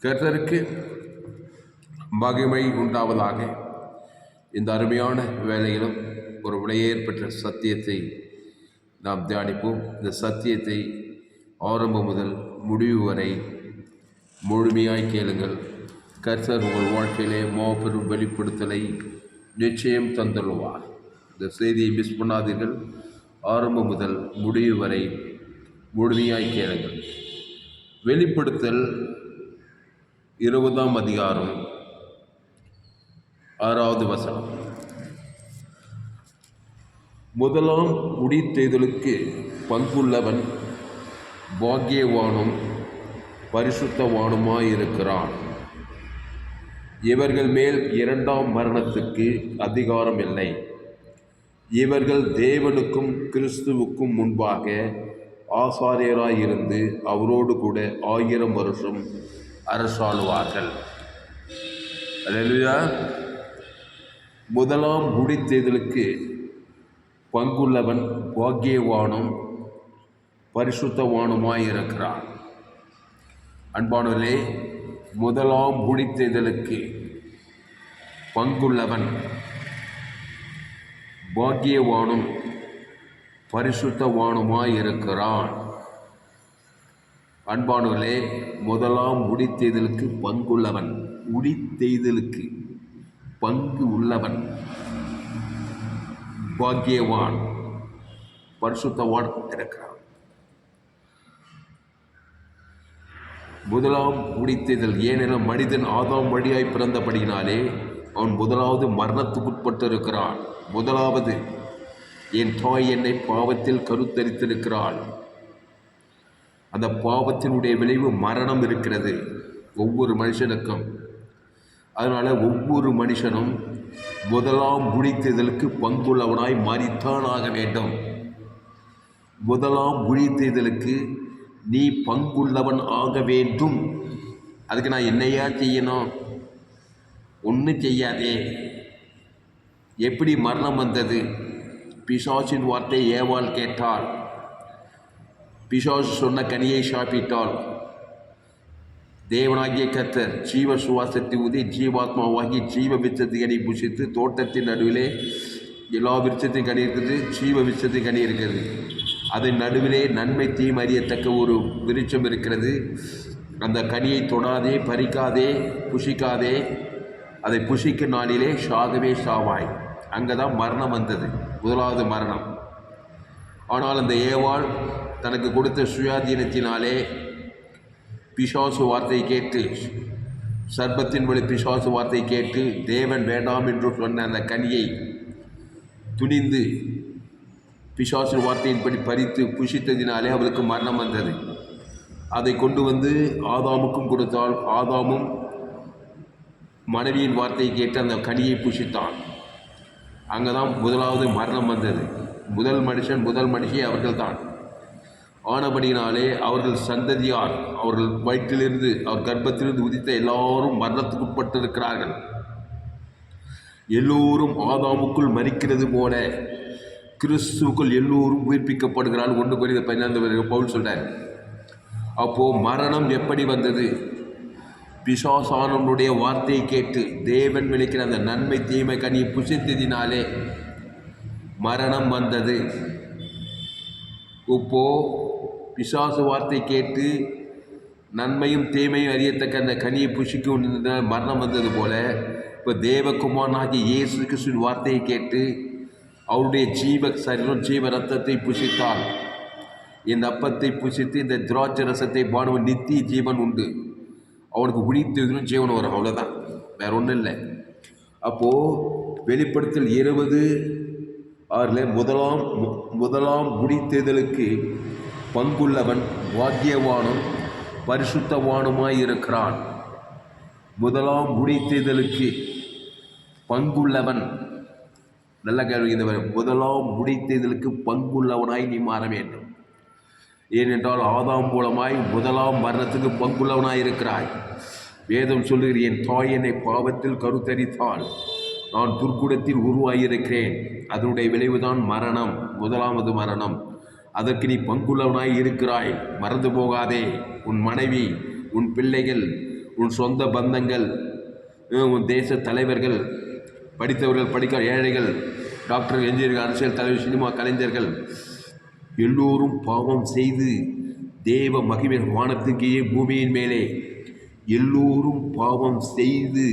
கர்த்தருக்கு மகிமை உண்டாவதாக. இந்த அருமையான வேளையிலும் ஒரு விலையேற்பட்ட சத்தியத்தை நாம் தியானிப்போம். இந்த சத்தியத்தை ஆரம்பம் முதல் முடிவு வரை முழுமையாய் கேளுங்கள். கர்த்தர் உங்கள் வாழ்க்கையிலே மாபெரும் வெளிப்படுத்தலை நிச்சயம் தந்துள்ளார். இந்த செய்தியை மிஸ் பண்ணாதீர்கள். ஆரம்பம் முதல் முடிவு வரை முழுமையாய் கேளுங்கள். வெளிப்படுத்தல் 20ஆம் அதிகாரம் 6வது வசனம். முதலாம் முடித்தெய்தலுக்கு பங்குள்ளவன் பாக்கியவானும் பரிசுத்தவானுமாயிருக்கிறான். இவர்கள் மேல் இரண்டாம் மரணத்துக்கு அதிகாரம் இல்லை. இவர்கள் தேவனுக்கும் கிறிஸ்துவுக்கும் முன்பாக ஆசாரியராயிருந்து அவரோடு கூட 1000 வருஷம் அரசாளுவார்கள். அல்லேலூயா. முதலாம் முடித்தெய்தலுக்கு பங்குள்ளவன் பாக்கியவானும் பரிசுத்தவானுமாயிருக்கிறான். அன்பானவர்களே, முதலாம் முடித்தெய்தலுக்கு பங்குள்ளவன் பாக்கியவானும் பரிசுத்தவானுமாயிருக்கிறான். அன்பானவர்களே, முதலாம் முடித்தெய்தலுக்கு பங்குள்ளவன், முடித்தெய்தலுக்கு பங்கு உள்ளவன் பாக்கியவான், பரிசுத்தவான் இருக்கிறான். முதலாம் முடித்தெய்தல், ஏனெனில் மனிதன் ஆதாம் வழியாய் பிறந்தபடியினாலே அவன் முதலாவது மரணத்துக்குட்பட்டிருக்கிறான். முதலாவது, என் தாய் என்னை பாவத்தில் கருத்தரித்திருக்கிறாள். அந்த பாவத்தினுடைய விளைவு மரணம் இருக்கிறது ஒவ்வொரு மனுஷனுக்கும். அதனால் ஒவ்வொரு மனுஷனும் முதலாம் முடித்தெய்தலுக்கு பங்குள்ளவனாய் மாறித்தான் ஆக வேண்டும். முதலாம் முடித்தெய்தலுக்கு நீ பங்குள்ளவன் ஆக வேண்டும். அதுக்கு நான் என்னையா செய்யணும்? ஒன்றும் செய்யாதே. எப்படி மரணம் வந்தது? பிசாசின் வார்த்தை ஏவாள் கேட்டாள். பிசாசு சொன்ன கனியை சாப்பிட்டால் தேவனாகிய கர்த்தர் ஜீவ சுவாசத்தை ஊதி ஜீவாத்மாவாகி ஜீவ விருட்சத்தை கனி புசித்து, தோட்டத்தின் நடுவிலே எல்லா விருட்சத்தையும் கனி இருக்குது, ஜீவ விருட்சத்தை கனி இருக்கிறது. அதன் நடுவிலே நன்மை தீமை அறியத்தக்க ஒரு விருட்சம் இருக்கிறது. அந்த கனியை தொடாதே, பறிக்காதே, புசிக்காதே. அதை புசிக்கும் நாளிலே சாகவே சாவாய். அங்கே தான் மரணம் வந்தது, முதலாவது மரணம். ஆனால் அந்த ஏவாள் தனக்கு கொடுத்த சுயாதீனத்தினாலே பிசாசு வார்த்தை கேட்டு, சர்ப்பத்தின் வழி பிசாசு வார்த்தை கேட்டு தேவன் வேண்டாம் என்று சொன்ன அந்த கனியை துணிந்து பிசாசு வார்த்தையின்படி பறித்து புசித்ததினாலே அவளுக்கு மரணம் வந்தது. அதை கொண்டு வந்து ஆதாமுக்கும் கொடுத்தால் ஆதாமும் மனைவியின் வார்த்தையை கேட்டு அந்த கனியை புசித்தான். அங்கே தான் முதலாவது மரணம் வந்தது. முதல் மனுஷன் முதல் மனுஷி அவர்கள்தான். ஆனபடியினாலே அவர்கள் சந்ததியார், அவர்கள் வயிற்றிலிருந்து, அவர் கர்ப்பத்திலிருந்து உதித்த எல்லாரும் மரணத்துக்குட்பட்டிருக்கிறார்கள். எல்லோரும் ஆதாமுக்குள் மரிக்கிறது போல கிறிஸ்துவுக்குள் எல்லோரும் உயிர்ப்பிக்கப்படுகிறார்கள். 1 Corinthians 15 பவுல் சொல்றார். அப்போது மரணம் எப்படி வந்தது? பிசாசானவனுடைய வார்த்தையை கேட்டு தேவன் விளைக்கிற அந்த நன்மை தீமை கனியை புசித்ததினாலே மரணம் வந்தது. இப்போ பிசாசு வார்த்தை கேட்டு நன்மையும் தீமையும் அறியத்தக்க அந்த கனியை புசிக்கும் மரணம் வந்தது போல, இப்போ தேவகுமாரனாகிய இயேசு கிறிஸ்துவின் வார்த்தையை கேட்டு அவருடைய ஜீவ சரீரம் ஜீவ ரத்தத்தை புசித்தால், இந்த அப்பத்தை புசித்து இந்த திராட்சை ரசத்தை பாடுவன் நித்திய ஜீவன் உண்டு. அவனுக்கு குடித்ததிலும் ஜீவன் வரும். அவ்வளோதான், வேற ஒன்றும் இல்லை. அப்போது வெளிப்படுத்தல் 20:6 முதலாம் முடித்தெய்தலுக்கு பங்குள்ளவன் பாக்கியவானும் பரிசுத்தவானுமாயிருக்கிறான். முதலாம் முடித்தெய்தலுக்கு பங்குள்ளவன், நல்ல கேள்வி. இந்த முதலாம் முடித்தெய்தலுக்கு பங்குள்ளவனாய் நீ மாற வேண்டும். ஏனென்றால் ஆதாம் மூலமாய் முதலாம் மரணத்துக்கு பங்குள்ளவனாயிருக்கிறாய். வேதம் சொல்லுகிற, என் தாய் என்னை பாவத்தில் கருத்தரித்தாள், நான் துர்க்குடத்தில் உருவாகியிருக்கிறேன். அதனுடைய விளைவுதான் மரணம், முதலாவது மரணம். அதற்கு நீ பங்குள்ளவனாய் இருக்கிறாய். மறந்து போகாதே. உன் மனைவி, உன் பிள்ளைகள், உன் சொந்த பந்தங்கள், உன் தேச தலைவர்கள், படித்தவர்கள், படிக்க ஏழைகள், டாக்டர், என்ஜினியர்கள், அரசியல் தலைவர், சினிமா கலைஞர்கள் எல்லோரும் பாவம் செய்து தேவ மகிமை வானத்துக்கே பூமியின் மேலே எல்லோரும் பாவம் செய்து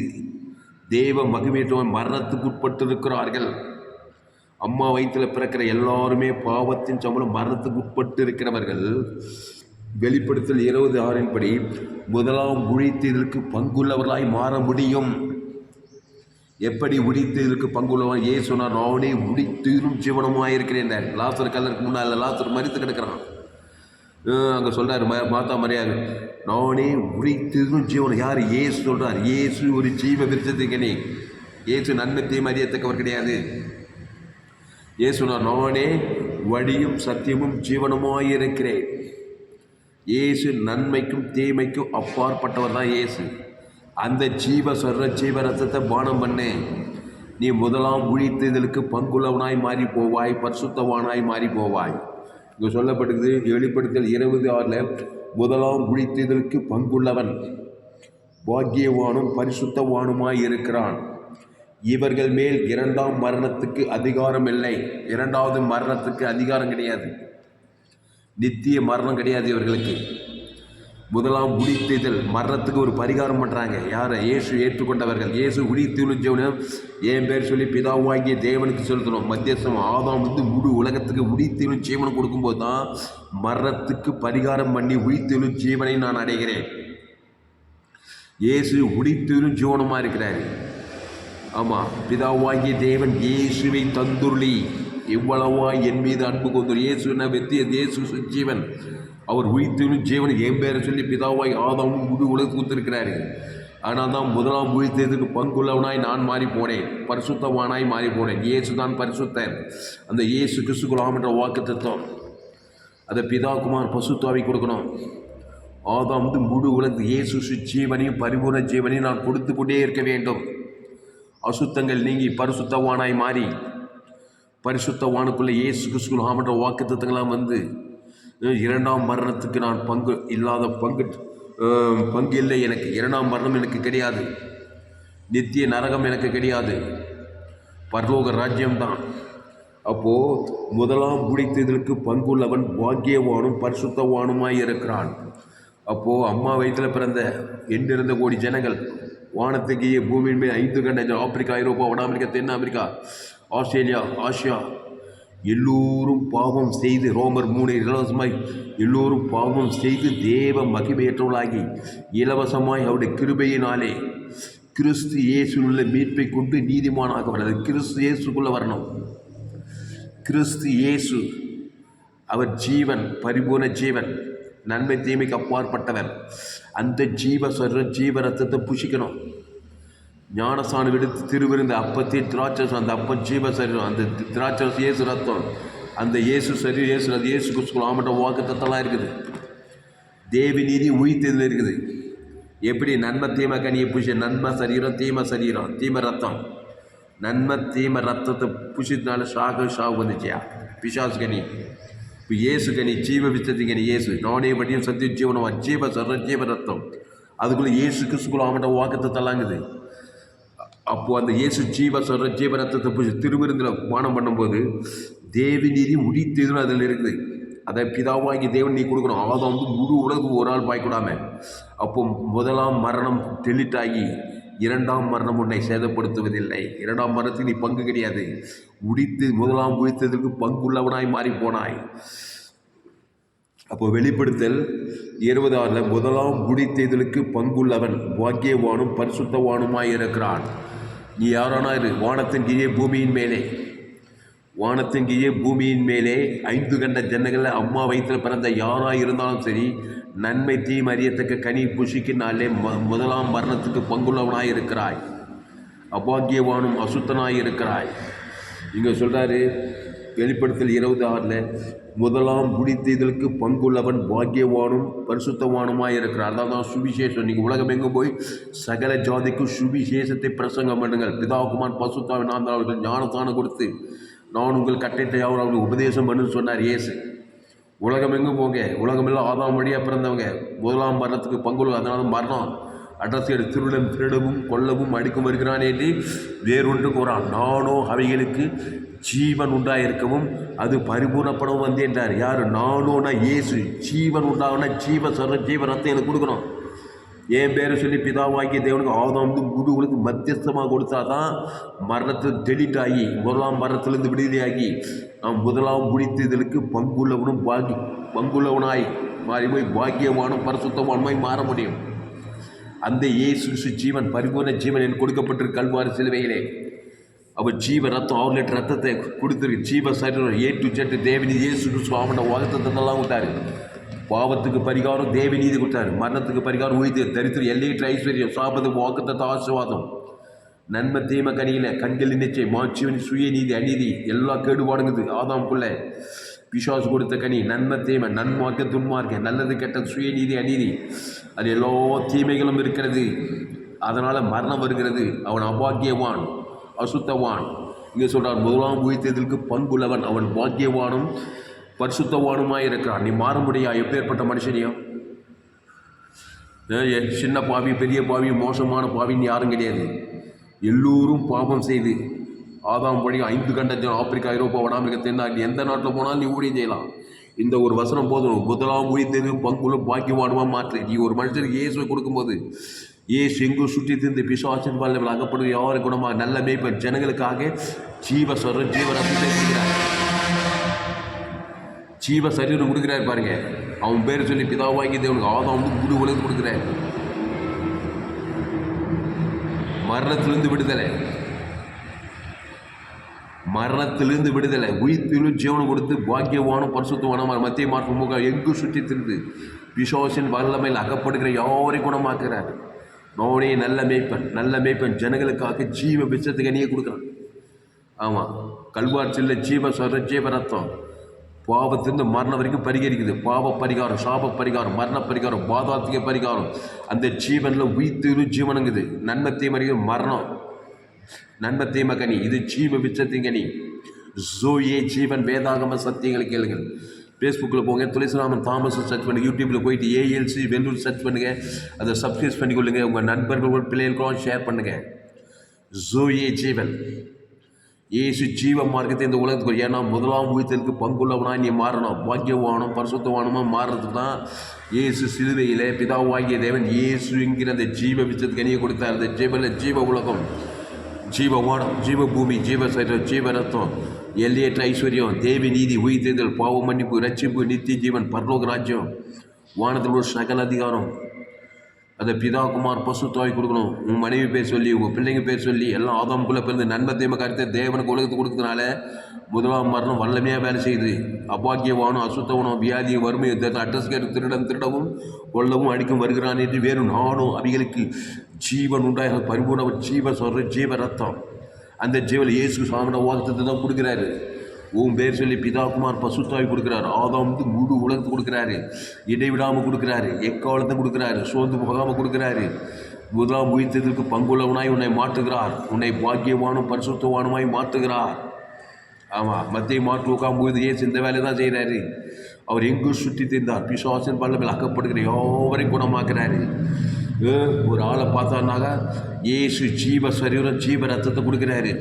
தேவ மகிமையுடன் மரணத்துக்கு உட்பட்டிருக்கிறார்கள். அம்மா வயிற்றில் பிறக்கிற எல்லாருமே பாவத்தின் சம்பளம் மரணத்துக்கு உட்பட்டு இருக்கிறவர்கள். வெளிப்படுத்தல் 26 படி முதலாம் உழித்ததற்கு பங்குள்ளவர்களாய் மாற முடியும். எப்படி உடித்ததற்கு பங்குள்ளவன்? ஏ சொன்னார், நானே உடித்தீரும் ஜீவனமாக இருக்கிறேன். லாசர் கல்லருக்கு முன்னால் லாசர் மரித்து கிடக்கிறான். அங்கே சொல்கிறார் மாத்தா மரியாதை, நானே உடித்தீரும் ஜீவனம். யார்? ஏசு சொல்கிறார். ஏசு ஒரு ஜீவ விருட்சத்துக்கனே. ஏசு நன்மை தீமை அறியத்தக்கவர் கிடையாது. ஏசு சொன்னார், நானே வழியும் சத்தியமும் ஜீவனமாக இருக்கிறேன். ஏசு நன்மைக்கும் தீமைக்கும் அப்பாற்பட்டவர் தான் ஏசு. அந்த ஜீவ ரத்தத்தை பானம் பண்ணு. நீ முதலாம் உழித்ததற்கு பங்குள்ளவனாய் மாறி போவாய், பரிசுத்தவானாய் மாறி போவாய். இங்கே சொல்லப்பட்டது வெளிப்படுத்தல் 26 முதலாம் உழித்ததற்கு பங்குள்ளவன் பாக்கியவானும் பரிசுத்தவானுமாய் இருக்கிறான். இவர்கள் மேல் இரண்டாம் மரணத்துக்கு அதிகாரம் இல்லை. இரண்டாவது மரணத்துக்கு அதிகாரம் கிடையாது. நித்திய மரணம் கிடையாது இவர்களுக்கு. முதலாம் உழித்தெழுதல் மரணத்துக்கு ஒரு பரிகாரம் பண்ணுறாங்க. யாரை? இயேசு ஏற்றுக்கொண்டவர்கள். இயேசு உழித்தெழுஞ்சவனும் என் பேர் சொல்லி பிதாவாகிய தேவனுக்கு செலுத்தணும். மத்தியஸ்தம் ஆதாம் முழு உலகத்துக்கு உழித்தெழு ஜீவனம் கொடுக்கும்போது தான் மரணத்துக்கு பரிகாரம் பண்ணி உழித்தெழு ஜீவனை நான் அடைகிறேன். இயேசு உழித்தெழு ஜீவனமாக இருக்கிறார். ஆமாம், பிதாவாகிய தேவன் இயேசுவை தந்துருளி இவ்வளவா என் மீது அன்பு கொண்டு. இயேசுனா வெத்திய இயேசு ஜீவன். அவர் உயிர்த்தெழும் ஜீவன் என் பேரை சொல்லி பிதாவாய் ஆதாமும் முழு உலகத்துக்கு கொடுத்திருக்கிறாரு. ஆனால் தான் முதலாம் உயிர்த்தெழுதலுக்கு பங்குள்ளவனாய் நான் மாறி போனேன், பரிசுத்தவானாய் மாறி போனேன். இயேசு தான் பரிசுத்தர். அந்த இயேசு கிறிஸ்துக்குலாம் என்ற வாக்கு தத்துவம் அதை பிதா குமார் பசுத்தாவி கொடுக்கணும். ஆதாம் முழு உலகத்து இயேசு ஜீவனையும் பரிபூர்ண ஜீவனையும் நான் கொடுத்து கொண்டே இருக்க வேண்டும். அசுத்தங்கள் நீங்கி பரிசுத்தவானாய் மாறி பரிசுத்தவானுக்குள்ளே இயேசு கிறிஸ்துக்குலாம் என்ற வாக்கு தத்துவங்களாம் வந்து இரண்டாம் மரணத்துக்கு நான் பங்கு இல்லை எனக்கு. இரண்டாம் மரணம் எனக்கு கிடையாது. நித்திய நரகம் எனக்கு கிடையாது. பரலோக ராஜ்யம்தான். அப்போது முதலாம் உழித்ததற்கு பங்குள்ளவன் பாக்கியவானும் பரிசுத்தவானுமாய் இருக்கிறான். அப்போது அம்மா வயிற்றில் பிறந்த 8 கோடி ஜனங்கள் வானத்துக்கு பூமியின் மேல் 5 கண்ட ஆப்பிரிக்கா, ஐரோப்பா, வட அமெரிக்கா, தென் அமெரிக்கா, ஆஸ்திரேலியா, ஆசியா எல்லோரும் பாவம் செய்து ரோமர் 3 இலவசமாய் எல்லோரும் பாவம் செய்து தேவ மகிமையற்றவர்களாகி இலவசமாய் அவருடைய கிருபையினாலே கிறிஸ்து இயேசுள்ள மீட்பை கொண்டு நீதிமானாக வர்றது. கிறிஸ்து இயேசுக்குள்ளே வரணும். கிறிஸ்து இயேசு அவர் ஜீவன், பரிபூர்ண ஜீவன், நன்மை தீமைக்கு அப்பாற்பட்டவர். அந்த ஜீவ ரத்தத்தை புஷிக்கணும். ஞானஸ்தானம் எடுத்து திருவிருந்த அப்பத்தை திராட்சரசம், அந்த அப்பம் ஜீவ சரீரம், அந்த திராட்சரசம் இயேசு ரத்தம், அந்த இயேசு சரீரம், இயேசு கிறிஸ்துக்குள் ஆமட்ட வாக்குத்தத்தெல்லாம் இருக்குது. தேவி நீதி உயிர்த்ததில் இருக்குது. எப்படி நன்மை தீமை கனியை புஷி, நன்மை சரீரம், தீமை ரத்தம், நன்மை தீமை ரத்தத்தை புஷினால ஷாகு வந்துச்சியா பிசாசு கனி. இப்போ இயேசு கனி ஜீவ வித்தத்தி கனி. இயேசு நானே வட்டியும் சத்திய ஜீவனமா ஜீவ சரீரம், ஜீவ ரத்தம். அதுக்குள்ளே இயேசு கிறிஸ்துக்குள் ஆமட்ட வாக்குத்தத்தெல்லாங்குது. அப்போது அந்த இயேசு ஜீவ ரத்தத்தை பூசி திருவிருந்தில் பானம் பண்ணும்போது தேவி நீதி உடித்ததுன்னு அதில் இருக்குது. அதை பிதாவாகி தேவன் நீ கொடுக்கணும். ஆதாம் முழு உலகம் ஒரு ஆள் பாய்க்கூடாமல். அப்போ முதலாம் மரணம் டெலிட்டாகி இரண்டாம் மரணம் உன்னை சேதப்படுத்துவதில்லை. இரண்டாம் மரணத்துக்கு நீ பங்கு கிடையாது. முதலாம் உழித்ததற்கு பங்குள்ளவனாய் மாறி போனாய். அப்போ வெளிப்படுத்தல் 26 முதலாம் உழித்ததற்கு பங்குள்ளவன் பாக்கியவானும் பரிசுத்தவானுமாய் இருக்கிறான். நீ யாரானா இரு. வானத்தின் கீழே பூமியின் மேலே 5 கண்ட ஜன்னங்களில் அம்மா வயிற்றில் பிறந்த யாராக இருந்தாலும் சரி, நன்மை தீமை அறியத்தக்க கனி புஷிக்கினாலே முதலாம் மரணத்துக்கு பங்குள்ளவனாய் இருக்கிறாய். அபாக்கியவானும் அசுத்தனாய் இருக்கிறாய். இங்கே சொல்கிறாரு வெளிப்படுத்தல் 26 முதலாம் உழித்ததற்கு பங்குள்ளவன் பாக்கியவானும் பரிசுத்தவானுமாய் இருக்கிறார். அதான் சுவிசேஷம். நீங்கள் உலகம் எங்கும் போய் சகல ஜாதிக்கும் சுவிசேஷத்தை பிரசங்கம் பண்ணுங்கள். பிதாகுமான் பசுத்தாவின் நான் அவர்கள் ஞானஸ்தானம் கொடுத்து நான் உங்கள் கட்டளை அவர்கள் உபதேசம் பண்ணுன்னு சொன்னார் இயேசு. உலகம் எங்கும் போங்க. உலகமெல்லாம் ஆதாம் வழியாக பிறந்தவங்க முதலாம் மரணத்துக்கு பங்குள்ள. அதனால மரணம் அட்ரஸ் திருடன் திருடவும் கொல்லவும் அடிக்கும் வருகிறான் என்று வேறொன்று கூறான். நானோ அவைகளுக்கு ஜீவன் உண்டாயிருக்கவும் அது பரிபூர்ணப்படவும் வந்து என்றார். யார்? நானோனா இயேசு. ஜீவன் உண்டாகனா ஜீவ ரத்தம் எனக்கு கொடுக்கணும். என் பேரை சொல்லி பிதாவாகிய தேவனுக்கு ஆதாம் முழு உலகம் மத்தியஸ்தமாக கொடுத்தாதான் மரணத்தில் டெலிட் ஆகி முதலாம் மரணத்திலிருந்து விடுதலையாகி நாம் முதலாம் குடித்ததற்கு பங்குள்ளவனாய் மாறி போய் பாக்கியவானும் பரிசுத்தவானுமாய் மாற முடியும். அந்த இயேசு ஜீவன் பரிபூர்ண ஜீவன் எனக்கு கொடுக்கப்பட்டிருக்கு கல்வாரி சிலுவையிலே. அவர் ஜீவ ரத்தம் 6 லிட்டர் ரத்தத்தை கொடுத்துருக்கு. ஜீவ சரீரம் A to Z தேவனி இயேசு சுவாமன வாக்குத்தத்தெல்லாம் விட்டார். பாவத்துக்கு பரிகாரம் தேவநீதி கொடுத்தாரு. மரணத்துக்கு பரிகாரம் உயிர் தரித்திரம் எல்லையற்ற ஐஸ்வர்யம் சாபத்துக்கு வாக்குத்தத்த ஆசீர்வாதம் நன்மை தீமை கனியில கண்களின் நிச்சயம் மாட்சிவன் சுயநீதி அநீதி எல்லா கேடுபாடுங்குது. ஆதாம்குள்ள பிசாசு கொடுத்த கனி நன்மை தீமை நன்மார்க்க துன்மார்க்க நல்லது கெட்டது சுயநீதி அநீதி அது எல்லா தீமைகளும் இருக்கிறது. அதனால் மரணம் வருகிறது. அவன் அபாக்கியவான் அசுத்தவான். இங்கே சொல்கிறார் முதலாம் உயிர்த்தெழுதலுக்கு பண்புள்ளவன் அவன் பாக்கியவானும் பரிசுத்தவானுமாய் இருக்கிறான். நீ மாற முடியா? எப்பேற்பட்ட மனுஷனையும் சின்ன பாவி பெரிய பாவி மோசமான பாவின்னு யாரும் கிடையாது. எல்லோரும் பாவம் செய்து ஆதாம் வழி 5 கண்டம் ஆப்பிரிக்கா ஐரோப்பா வடாமிரிக்கா தென்னாக்கு எந்த நாட்டில் போனாலும் நீ ஊழியம் செய்யலாம். இந்த ஒரு வசனம் போதும். முதலாம் உயிர்த்தெழுதல் பங்குள்ள பாக்கியவானுமா மாற்று. நீ ஒரு மனுஷனுக்கு இயேசுவை கொடுக்கும்போது இயேசு எங்கும் சுற்றி திருந்து பிசாசின் வல்லவர்கள் அகப்படும் யாரு குணமாக நல்ல மேய்ப்பன் ஜனங்களுக்காக ஜீவரத்தை கொடுக்கிறார். ஜீவ சரீரம் கொடுக்கிறார் பாருங்க. அவன் பேர் சொல்லி பிதாவாகி தேவனுக்கு ஆதாம் முழு உலகம் கொடுக்கிறார். மரணத்திலிருந்து விடுதலை உயிர்த்திலும் ஜீவனம் கொடுத்து பாக்கியவானும் பரிசுத்தவானும் மத்திய மாற்றம் முக எங்கும் சுற்றி திருந்து பிசாசின் வல்லமையில் அகப்படுகிற யாரையும் குணமாக்குறார். நோனே நல்ல மேய்ப்பன் ஜனங்களுக்காக ஜீவ பிச்சத்துக்கு அணியே கொடுக்குறான். ஆமாம், கல்வார்ச்சியில் ஜீவ ரத்தம் பாவத்திலிருந்து மரணம் வரைக்கும் பரிகரிக்குது. பாவ பரிகாரம் சாப பரிகாரம் மரண பரிகாரம் பாதாத்திக பரிகாரம். அந்த ஜீவனில் உயிர்த்திலும் ஜீவனுங்குது. நன்மை தீமை மரணம் நன்மை தீமை கனி இது ஜீவ பிச்சத்தின் கனி. ஜோயே ஜீவன் வேதாகம சத்தியங்களை கேளுங்கள். ஃபேஸ்புக்கில் போங்க, துளசிராமன் தாமஸ் சர்ச் பண்ணுங்கள். யூடியூப்பில் போயிட்டு ALC வெள்ளூர் சர்ச் பண்ணுங்கள். அதை சப்ஸ்கிரைப் பண்ணிக்கொள்ளுங்க. உங்கள் நண்பர்கள் பிள்ளைகளுக்கும் ஷேர் பண்ணுங்கள். ஜோயே ஜீவன் இயேசு ஜீவ மார்க்கத்தை இந்த உலகத்துக்கு. ஏன்னா முதலாம் உயிர்த்தலுக்கு பங்குள்ளவனாக நீ மாறணும். பாக்கியவானும் பரிசுத்தவானுமாக மாறுறது தான் இயேசு சிலுவையில் பிதாவாகிய தேவன் இயேசுங்கிற அந்த ஜீவ விச்சத்துக்கு அணியை கொடுத்தார். அந்த ஜீவ உலகம் ஜீவவானம் ஜீவ பூமி ஜீவ சரீரம் ஜீவ ரத்தம் எல்லையற்ற ஐஸ்வர்யம் தேவி நீதி உயிர்த்தெழுதல் பாவ மன்னிப்பு ரட்சிப்பு நித்திய ஜீவன் பரலோக ராஜ்யம் வானத்தில் ஒரு சகல அதிகாரம். அதை பிதா குமார் பசுத்தாய் கொடுக்கணும். உங்கள் மனைவி பேர் சொல்லி உங்கள் பிள்ளைங்க பேர் சொல்லி எல்லாம் ஆதாமுக்குள்ளே பிறந்து நன்மை தீமை காரியத்தை தேவனுக்கு உலகத்துக்கு கொடுக்கறதுனால முதலாம் மரணம் வல்லமையாக வேலை செய்யுது. அபாக்கியவானும் அசுத்தவனும் வியாதியும் வறுமையும் அட்ரஸ் கேட்டு திருடவும் கொல்லவும் அடிக்கும் வருகிறான் என்று வேறு நானும் அவைகளுக்கு ஜீவன் உண்டாக பரிபூர்ண ஜீவ ரத்தம். அந்த ஜீவன் இயேசு சாமன வாக்குத்தத்தை தான் கொடுக்குறாரு. உன் பேர் சொல்லி பிதாகுமார் பசுத்தாய் கொடுக்குறாரு. ஆதாம் முழு உலகத்தை கொடுக்குறாரு. இடைவிடாமல் கொடுக்குறாரு. எக்காலத்தை கொடுக்குறாரு. சோர்ந்து போகாமல் கொடுக்குறாரு. முதலாம் உயிர்த்ததற்கு பங்குள்ளவனாய் உன்னை மாற்றுகிறார். உன்னை பாக்கியவானும் பரிசுத்தவானுமாய் மாற்றுகிறார். ஆமாம், மத்திய மாற்று உட்காம்புது ஏசு இந்த வேலை தான் செய்கிறாரு. அவர் எங்கும் சுற்றி திரிந்தார். பிசாசின் பல்லவில் அக்கப்படுகிற யாவரையும் குணமாக்குறாரு. ஒரு ஆளை பார்த்தாருனாக்கா இயேசு ஜீவ சரீரம் ஜீவ ரத்தத்தை கொடுக்குறாரு.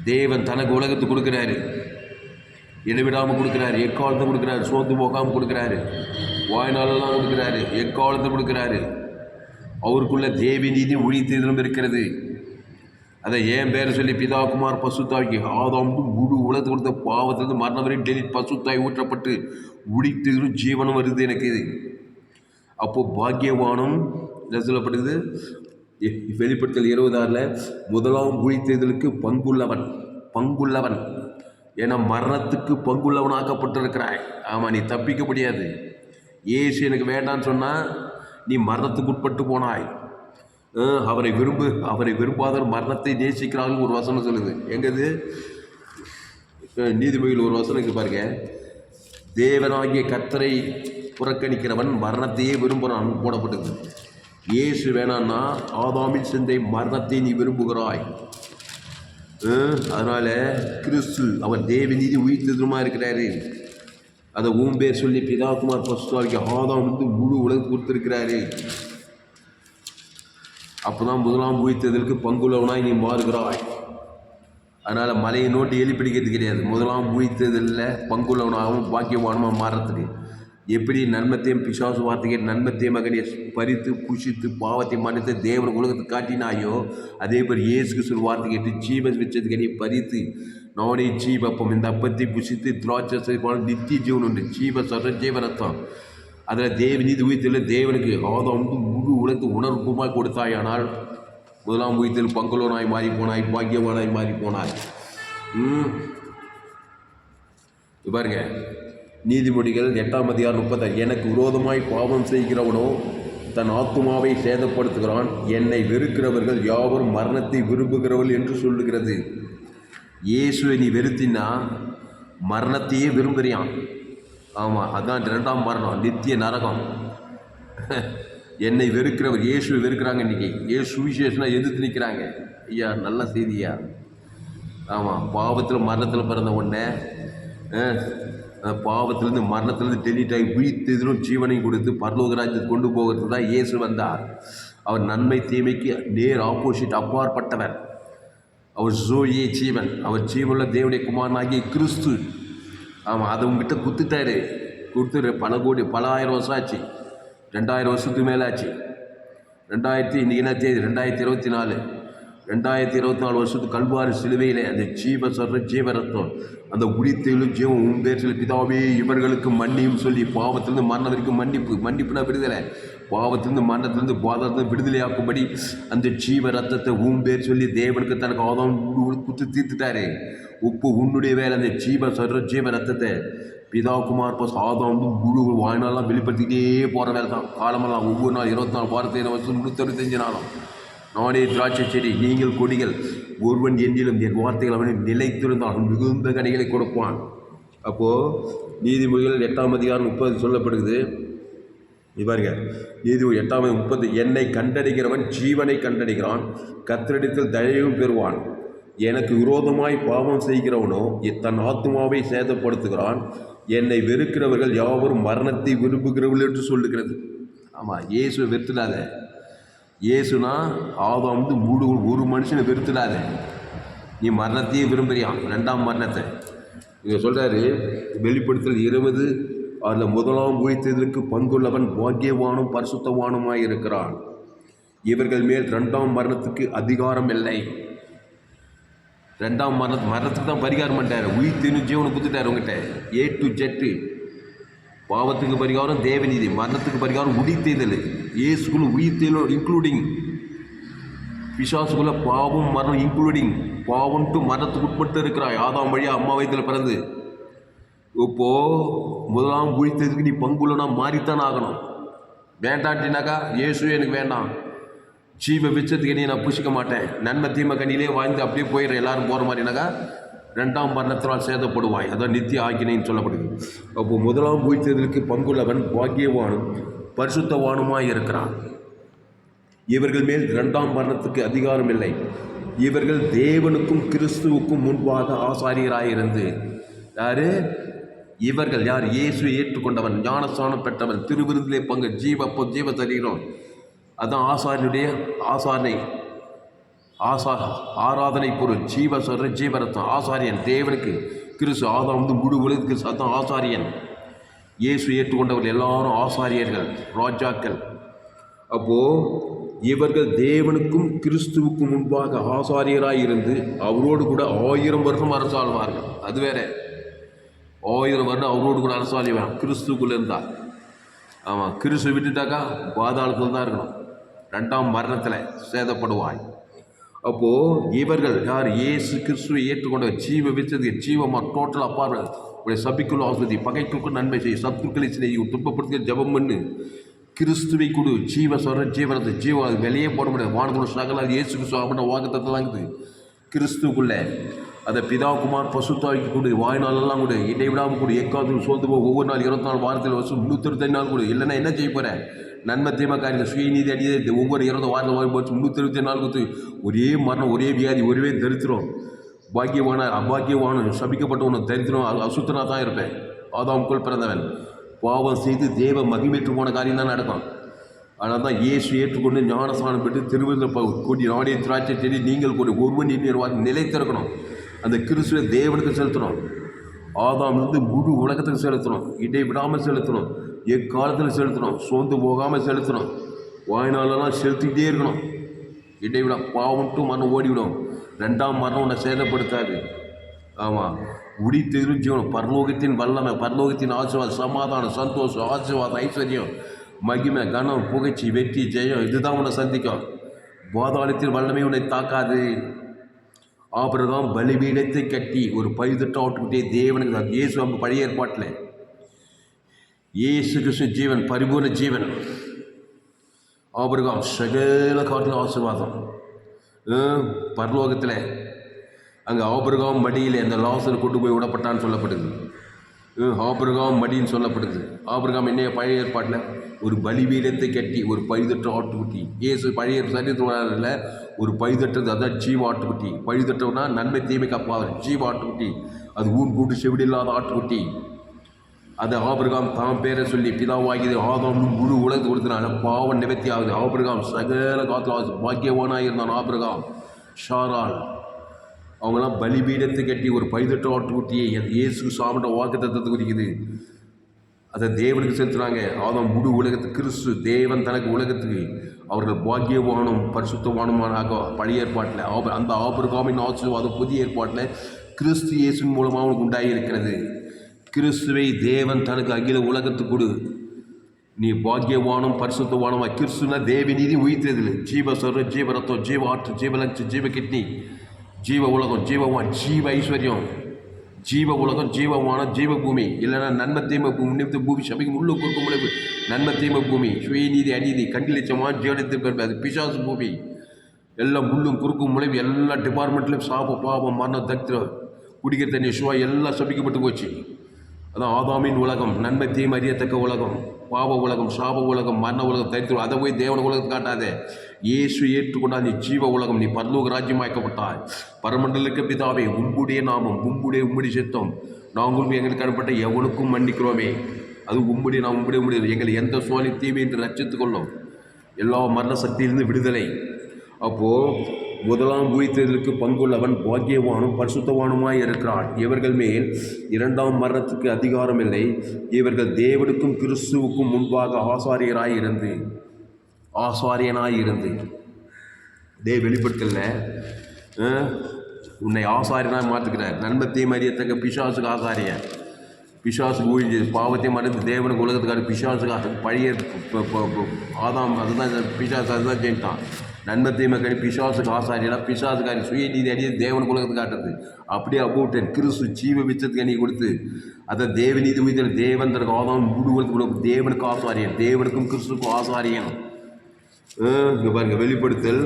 தேவன் தனக்கு உலகத்தை கொடுக்குறாரு. இடைவிடாமல் கொடுக்குறாரு. எக்காலத்தை கொடுக்குறாரு. சோர்ந்து போகாமல் கொடுக்குறாரு. வாய்நாளெல்லாம் கொடுக்குறாரு. எக்காலத்தை கொடுக்குறாரு. அவருக்குள்ள தேவி நீதி ஒழித்ததிலும் இருக்கிறது. அதை ஏன் பேர் சொல்லி பிதாகுமார் பசுத்தாய்க்கு ஆதாம் முழு உலகத்தை கொடுத்த பாவத்திலிருந்து மரணம் வரை டெலி பசுத்தாய் ஊற்றப்பட்டு உடித்ததிலும் ஜீவனம் வருது எனக்கு. அப்போது பாக்கியவானும் சொல்லப்படுது. வெளிப்படுத்தல் 26 முதலாம் உயிர்த்தெழுதலுக்கு பங்குள்ளவன் ஏன்னா மரணத்துக்கு பங்குள்ளவனாக்கப்பட்டிருக்கிறாய். ஆமாம், நீ தப்பிக்க முடியாது. ஏசு எனக்கு வேண்டான்னு சொன்னால் நீ மரணத்துக்கு உட்பட்டு போனாய். அவரை விரும்பாதவர் மரணத்தை நேசிக்கிறார்கள் ஒரு வசனம் சொல்லுது. எங்கது? நீதிமொழியில் ஒரு வசனம் இருக்கு பாருங்க. தேவனாகிய கர்த்தரை புறக்கணிக்கிறவன் மரணத்தையே விரும்புகிறான் போடப்பட்டது. இயேசு வேணான்னா ஆதாமின் சிந்தை மரணத்தை நீ விரும்புகிறாய். அதனால் கிறிஸ்து அவர் தேவ நீதி உயிர்த்ததுமா இருக்கிறாரு. அதை ஊம்பேர் சொல்லி பிதாகுமார் பசுத்தாய்க்கு ஆதாம் முழு உலகம் கொடுத்துருக்கிறாரு. அப்போ தான் முதலாம் உயிர்த்ததற்கு பங்குள்ளவனாய் நீ மாறுகிறாய். அதனால் மலையை நோட்டி எழுப்பிடிக்கிறது கிடையாது. முதலாம் உயிர்த்ததில் பங்குள்ளவனாகவும் பாக்கியவானமாக மாறுறதுக்கு எப்படி நன்மத்தையும் பிசாசு வார்த்தையை நன்மத்தையும் மகனை பறித்து புஷித்து பாவத்தை மன்னித்து தேவன் உலகத்தை காட்டினாயோ, அதே போல் இயேசு கிறிஸ்து வார்த்தை கேட்டு ஜீவன் வச்சதுக்கடி பறித்து நானே ஜீவப்பம் இந்த அப்பத்தை புஷித்து திராட்சை நித்திய ஜீவன் உண்டு. ஜீவரத்தம் அதில் தேவநீதி உயிர்த்தில் தேவனுக்கு ஆதாம் முழு உலகத்து உணர்வுமாக கொடுத்தாயானால் முதலாம் உயிர்த்தில் பங்குள்ளவனாய் மாறி போனாய், பாக்கியவானாய் மாறி போனாய். பாருங்க, நீதிமொழிகள் 8ஆம் அதிகாரம் 36. எனக்கு விரோதமாய் பாவம் செய்கிறவனோ தன் ஆத்துமாவை சேதப்படுத்துகிறான், என்னை வெறுக்கிறவர்கள் யாவரும் மரணத்தை விரும்புகிறவர்கள் என்று சொல்லுகிறது. இயேசுவை நீ வெறுத்தினா மரணத்தையே விரும்புறியான். ஆமாம், அதுதான் 2ஆம் மரணம், நித்திய நரகம். என்னை வெறுக்கிறவர் இயேசுவை வெறுக்கிறாங்க. இன்றைக்கி இயேசு சுவிசேஷனா எதிர்த்து நிற்கிறாங்க. ஐயா, நல்ல செய்தியா? ஆமாம், பாவத்தில் மரணத்தில் பிறந்த உடனே பாவத்திலேருந்து மரணத்திலேருந்து டெலிட் ஆகி உயிர்த்தெதிலும் ஜீவனையும் கொடுத்து பரலோக ராஜ்யத்துக்கு கொண்டு போகிறது தான் இயேசு வந்தார். அவர் நன்மை தீமைக்கு நேர் ஆப்போசிட், அப்பாற்பட்டவர். அவர் ஜோயே ஜீவன், அவர் ஜீவனில் தேவனுடைய குமாரனாகிய கிறிஸ்து. ஆமாம், அதை உங்ககிட்ட கொடுத்துரு பல ஆயிரம் வருஷம் ஆச்சு, 2000 வருஷத்துக்கு மேலே ஆச்சு. இன்றைக்கி என்ன தேதி? 2024. 2024 வருஷத்துக்கு கல்வாரி சிலுவையில் அந்த ஜீவரத்தம் அந்த உரித்தையிலும் ஜீவம் உண்டேற்றில் பிதாவே இவர்களுக்கு மன்னியும் சொல்லி பாவத்திலிருந்து மரணத்திற்கு மன்னிப்புனா விடுதலை, பாவத்திலிருந்து மரணத்திலிருந்து பாதத்திலிருந்து விடுதலையாக்கும்படி அந்த ஜீவ ரத்தத்தை பேர் சொல்லி தேவனுக்கு தனக்கு ஆதாம் குத்து தீர்த்துட்டாரு. உப்பு உன்னுடைய வேலை அந்த ஜீவ ரத்தத்தை பிதாகுமார் பஸ் ஆதாம் முழு வாழ்நாளெலாம் வெளிப்படுத்திக்கிட்டே போகிற வேலை தான். காலமெல்லாம் ஒவ்வொரு நாள் 24 வாரத்தை வருஷம் 365 நாளும் நானே திராட்சை செடி, நீங்கள் கொடிகள், ஒருவன் என்னிலும் என் வார்த்தைகள் அவனை நிலைத்திருந்தால் மிகுந்த கனிகளை கொடுப்பான். அப்போது நீதிமொழிகள் 8ஆம் அதிகாரம் 30 சொல்லப்படுகிறது. பாருங்க, நீதிமொழி 8ஆம் 30, என்னை கண்டடைகிறவன் ஜீவனை கண்டடைகிறான், கர்த்தரிடத்தில் தயவும் பெறுவான். எனக்கு விரோதமாய் பாவம் செய்கிறவனோ தன் ஆத்மாவை சேதப்படுத்துகிறான், என்னை வெறுக்கிறவர்கள் யாவரும் மரணத்தை விரும்புகிறவர்கள் என்று சொல்லுகிறது. ஆமாம், இயேசுவை வெறுத்துடாத. இயேசுனா ஆதாம் மூடு ஒரு மனுஷனை வெறுத்துடாத. நீ மரணத்தையே விரும்புறியான், 2ஆம் மரணத்தை. இங்கே சொல்கிறாரு வெளிப்படுத்தல் 20, அதில் முதலாம் உயிர்த்தெழுதலுக்கு பங்குள்ளவன் பாக்கியவானும் பரிசுத்தவானுமாய் இருக்கிறான். இவர்கள் மேல் 2ஆம் மரணத்துக்கு அதிகாரம் இல்லை. 2ஆம் மரணத்துக்கு தான் பரிகாரம் பண்ணிட்டார். உயிர்த்தெழும் ஜீவனை கொடுத்துட்டார் உங்ககிட்ட. A to Z. பாவத்துக்கு பரிகாரம் தேவநீதி, மரணத்துக்கு பரிகாரம் உயிர்த்தெழுதல். இயேசுக்குள்ள உயிர்த்தெழுதல் இன்க்ளூடிங், பிசாசுக்குள்ள பாவம் மரணம் இன்க்ளூடிங். பாவம் டு மரணத்துக்கு உட்பட்டு இருக்கிறாய். ஆதாம் வழியாக அம்மா வயிற்றில் பிறந்து இப்போது முதலாம் உயிர்த்தெழுதலுக்கு நீ பங்குள்ளனா மாறித்தான் ஆகணும். வேண்டான்ட்டினாக்கா இயேசு எனக்கு வேண்டாம், ஜீவ விச்சத்துக்கு நீ நான் புஷிக்க மாட்டேன், நன்மை தீமை கண்ணிலே வாழ்ந்து அப்படியே போயிடுற எல்லாரும் போகிற மாதிரினாக்கா 2ஆம் மரணத்தினால் சேதப்படுவாய். அதான் நித்திய ஆக்கினைன்னு சொல்லப்படுது. அப்போது முதலாம் உயிர்த்தெழுதலுக்கு பங்குள்ளவன் பாக்கியவானும் பரிசுத்தவானுமாய் இருக்கிறான். இவர்கள் மேல் 2ஆம் மரணத்துக்கு அதிகாரம் இல்லை. இவர்கள் தேவனுக்கும் கிறிஸ்துவுக்கும் முன்பாக ஆசாரியராயிருந்து. யாரு இவர்கள்? யார்? இயேசுவை ஏற்றுக்கொண்டவன், ஞானஸ்நானம் பெற்றவன், திருவிருந்திலே பங்கு, ஜீவ சரீரம். அதான் ஆசாரியனுடைய ஆராதனை பொருள். ஜீவரத்தம் ஆசாரியன் தேவனுக்கு கிறிஸ்து. ஆதாம் முழு உலகத்துக்கு அதான் ஆசாரியன். இயேசு ஏற்றுக்கொண்டவர்கள் எல்லாரும் ஆசாரியர்கள், ராஜாக்கள். அப்போது இவர்கள் தேவனுக்கும் கிறிஸ்துவுக்கும் முன்பாக ஆசாரியராக இருந்து அவரோடு கூட 1000 வருஷம் அரசாழ்வார்கள். அது வேற, 1000 வருடம் அவரோடு கூட அரசாழ்வான் கிறிஸ்துக்குள்ளே இருந்தால். ஆமாம், கிறிஸ்து விட்டுட்டாக்கா பாதாளத்தில் தான் இருக்கணும், 2ஆம் மரணத்தில் சேதப்படுவாய். அப்போது இவர்கள் யார்? இயேசு கிறிஸ்துவை ஏற்றுக்கொண்ட ஜீவ விச்சது ஜீவமா டோட்டல் அப்பார்கள். உடைய சபிக்குள் ஆஸ்வதி, பகைக்குள் நன்மை செய்யும், சத்துக்களை செய்யும், துன்பப்படுத்த ஜபம் பண்ணு, கிறிஸ்துவை கொடு, ஜீவனத்தை வெளியே போட முடியாது. வானத்தோட சகல இயேசு கிறிஸ்து அப்படின்ற வாக்குத்தத்தெல்லாம் இருக்குது கிறிஸ்துக்குள்ளே. அதை பிதாகுமார் பசுத்தாய்க்கு கொடு, வாய்நாளெல்லாம் கொடு, இடைவிடாமல் கொடு, எக்காவது சோர்ந்து போக ஒவ்வொரு நாள் 24 வாரத்தில் வருஷம் 365 நாள் கொடு. இல்லைன்னா என்ன செய்ய போகிறேன்? நன்மை தீமை காரியங்கள் சுயநீதி அடியே ஒவ்வொரு 20 வாரத்தில் போச்சு 365 நாள் கொடுத்து ஒரே மரணம், ஒரே வியாதி, ஒரே தரித்திரம். பாக்கியவான அபாக்கியவான சபிக்கப்பட்டவன தரித்திரம் அசுத்தனா தான் இருப்பேன். ஆதாமுக்குள் பிறந்தவன் பாவம் செய்து தேவ மகிமேற்று போன காரியம் தான் நடக்கும். ஆனால் தான் இயேசு ஏற்றுக்கொண்டு ஞானஸ்நானம் பெற்று திருவிழா கூடி நாடே திராட்சை செடி நீங்கள் கூட ஒருவன் நிலைத்திருக்கணும். அந்த கிறிஸ்துவை தேவனுக்கு செலுத்தணும். ஆதாமிலிருந்து முழு உலகத்துக்கு செலுத்தணும். இடைவிடாமல் செலுத்தணும். எக்காலத்தில் செலுத்தணும். சோர்ந்து போகாமல் செலுத்தணும். வாய்நாளெல்லாம் செலுத்திக்கிட்டே இருக்கணும். இடைவிட பாவம்ட்டு மரணம் ஓடிவிடும். 2ஆம் மரணம் உன்னை சேதப்படுத்தாது. ஆமாம், உடித்தெதிரும் ஜீவனம், பரலோகத்தின் வல்லமை, பரலோகத்தின் ஆசீர்வாதம், சமாதானம், சந்தோஷம், ஆசீர்வாதம், ஐஸ்வர்யம், மகிமை, கனம், புகழ்ச்சி, வெற்றி, ஜெயம் இதுதான் உன்னை சந்திக்கும். பாதாளத்தின் வல்லமை உன்னை தாக்காது. ஆபிரகாம் பலிபீடத்தை கட்டி ஒரு பழுதட்ட ஆட்டுக்கிட்டே தேவனுக்கு இயேசு அவங்க பழைய ஏற்பாட்டில் இயேசு கிறிஸ்து ஜீவன், பரிபூர்ண ஜீவன். ஆபிரகாம் சகல காட்டில் ஆசீர்வாதம். பரலோகத்தில் அங்கே ஆபிரகாம் மடியில் அந்த லாசர் கொண்டு போய் விடப்பட்டான்னு சொல்லப்படுது. ஆபிரகாம் மடின்னு சொல்லப்படுது. ஆபிரகாம் என்னைய பழைய ஏற்பாட்டில் ஒரு பலிபீடத்தை கட்டி ஒரு பழுதற்ற ஆட்டுக்குட்டி. இயேசு பழைய சரித்திரத்தில் ஒரு பழுதற்றது, அதான் ஜீவ ஆட்டுக்குட்டி. பழுதற்றவனா நன்மை தீமை காப்பாது ஜீவ ஆட்டுக்குட்டி. அது ஊன் கூட்டு செவிடு இல்லாத ஆட்டுக்குட்டி. அதை ஆபிரகாம் தாம் பேரை சொல்லி பிதாவாகியது ஆதாம் முழு உலகத்து கொடுத்தனால பாவம் நிவர்த்தி ஆகுது. ஆபிரகாம் சகல காலத்தில் பாக்கியவானாக இருந்தான். ஆபிரகாம், ஷாரால் அவங்களாம் பலிபீடத்தை கட்டி ஒரு பழுதற்ற ஆட்டுக்குட்டியை இயேசு சாப்பிட்ட வாக்கு தத்தத்தை குறிக்குது. அதை தேவனுக்கு செலுத்துனாங்க. ஆதாம் முழு உலகத்துக்கு கிறிஸ்து தேவன் தனக்கு உலகத்துக்கு அவர்கள் பாக்கியவானும் பரிசுத்தவானுமானாக பழைய ஏற்பாட்டில் அந்த ஆபிரகாமின் ஆசீர்வாதம் புதிய ஏற்பாட்டில் கிறிஸ்து இயேசுவின் மூலமாக அவனுக்கு உண்டாகி இருக்கிறது. கிறிஸ்துவை தேவன் தனக்கு அகில உலகத்துக்கு கொடு, நீ பாக்கியவானும் பரிசுத்தவானுமா. கிறிஸ்துனா தேவ நீதி உயிர்த்ததில்லை. ஜீவ சொர்ணம், ஜீவ ரத்தம், ஜீவ ஆற்று, ஜீவ லட்சம், ஜீவ கிட்னி, ஜீவ உலகம், ஜீவவான், ஜீவ ஐஸ்வர்யம், ஜீவ உலகம், ஜீவவானம், ஜீவ பூமி. இல்லைன்னா நன்மை தீமை நிமித்த பூமி சபைக்கு முள்ளு கொடுக்கும் முளைவு நன்மை தீமை பூமி, சுயநீதி அநீதி, கண்டிலட்சமாக ஜீவனத்திற்கு அது பிசாசு பூமி. எல்லாம் முள்ளும் குறுக்கும் முளைவு, எல்லா டிபார்ட்மெண்ட்லையும் சாபம், பாவம், மரணம், தத்திரம், குடிக்கிற தண்ணி, சுவா எல்லாம் சபிக்கப்பட்டு போச்சு. அதான் ஆதாமின் உலகம், நன்மை தீமை அறியத்தக்க உலகம், பாவ உலகம், சாப உலகம், மரண உலகம், தரித்திரம். அதை போய் தேவன உலகத்தை காட்டாதே. இயேசு ஏற்றுக்கொண்டா நீ ஜீவ உலகம், நீ பரலோக ராஜ்யமாக்கப்பட்டாய். பரமண்டலுக்கு பிதாவே, உம்முடைய நாமம், உம்முடைய சித்தம், நாங்களும் எங்களுக்கு அனுப்பட்ட எவனுக்கும் மன்னிக்கிறோமே. அது உம்முடைய நாம் உம்முடைய எங்களை எந்த சோழி தீமை என்று ரட்சித்துக் கொள்ளும். எல்லா மரண சக்தியிலிருந்து விடுதலை. அப்போது முதலாம் உயிர்த்தெழுதலுக்கு பங்குள்ளவன் பாக்கியவானும் பரிசுத்தவானுமாய் இருக்கிறான். இவர்கள் மேல் 2ஆம் மரணத்துக்கு அதிகாரம் இல்லை. இவர்கள் தேவனுக்கும் கிறிஸ்துவுக்கும் முன்பாக ஆசாரியனாய் இருந்து வெளிப்படுத்தல உன்னை ஆசாரியனாக மாற்றுக்கிறார். நன்மத்தையும் அறியத்தக்க பிசாசுக்கு ஆசாரியன். பிசாசுக்கு ஊழிஞ்சு பாவத்தை மறைந்து தேவனுக்கு உலகத்துக்காக பிசாசுக்காக பழைய ஆதாம் அதுதான் பிசாசு அதுதான் செஞ்சான். நன்மத்தையுமே கடி பிசாசுக்கு ஆசாரியனா பிசாசுக்காரி சுயநீதி அடியை தேவனுக்கு உலகத்துக்கு காட்டுறது. அப்படியே அபூட்டன் கிறிஸ்து ஜீவ விச்சத்துக்கு அணி கொடுத்து அதை தேவநீதி உயிர் தேவன் தனக்கு ஆதாம் முழுவதுக்கு கொடுக்கும். தேவனுக்கு ஆசாரியன், தேவனுக்கும் கிறிஸ்துக்கும் ஆசாரியன். இங்கே பாருங்கள், வெளிப்படுத்தல்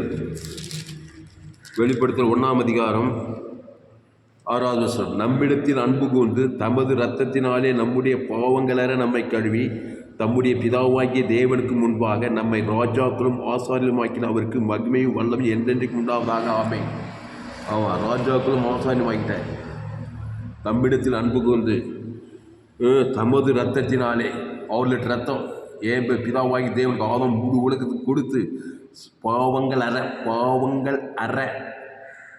1ஆம் அதிகாரம் 6வது வசனம். நம்மிடத்தில் அன்பு கூர்ந்து தமது இரத்தத்தினாலே நம்முடைய பாவங்களற நம்மை கழுவி தம்முடைய பிதாவாகிய தேவனுக்கு முன்பாக நம்மை ராஜாக்களும் ஆசாரியமாக்கின அவருக்கு மகிமையும் வல்லமையும் என்றென்றைக்கு உண்டாவதாக. ஆமை. ஆமாம், ராஜாக்களும் ஆசாரியமாக்கிட்டேன். தம்மிடத்தில் அன்பு கூர்ந்து தமது இரத்தத்தினாலே, அவர்களுடைய ரத்தம் ஏன் பிதாவாகி தேவனுக்கு ஆதாம் முழு உலகத்துக்கு கொடுத்து பாவங்கள் அற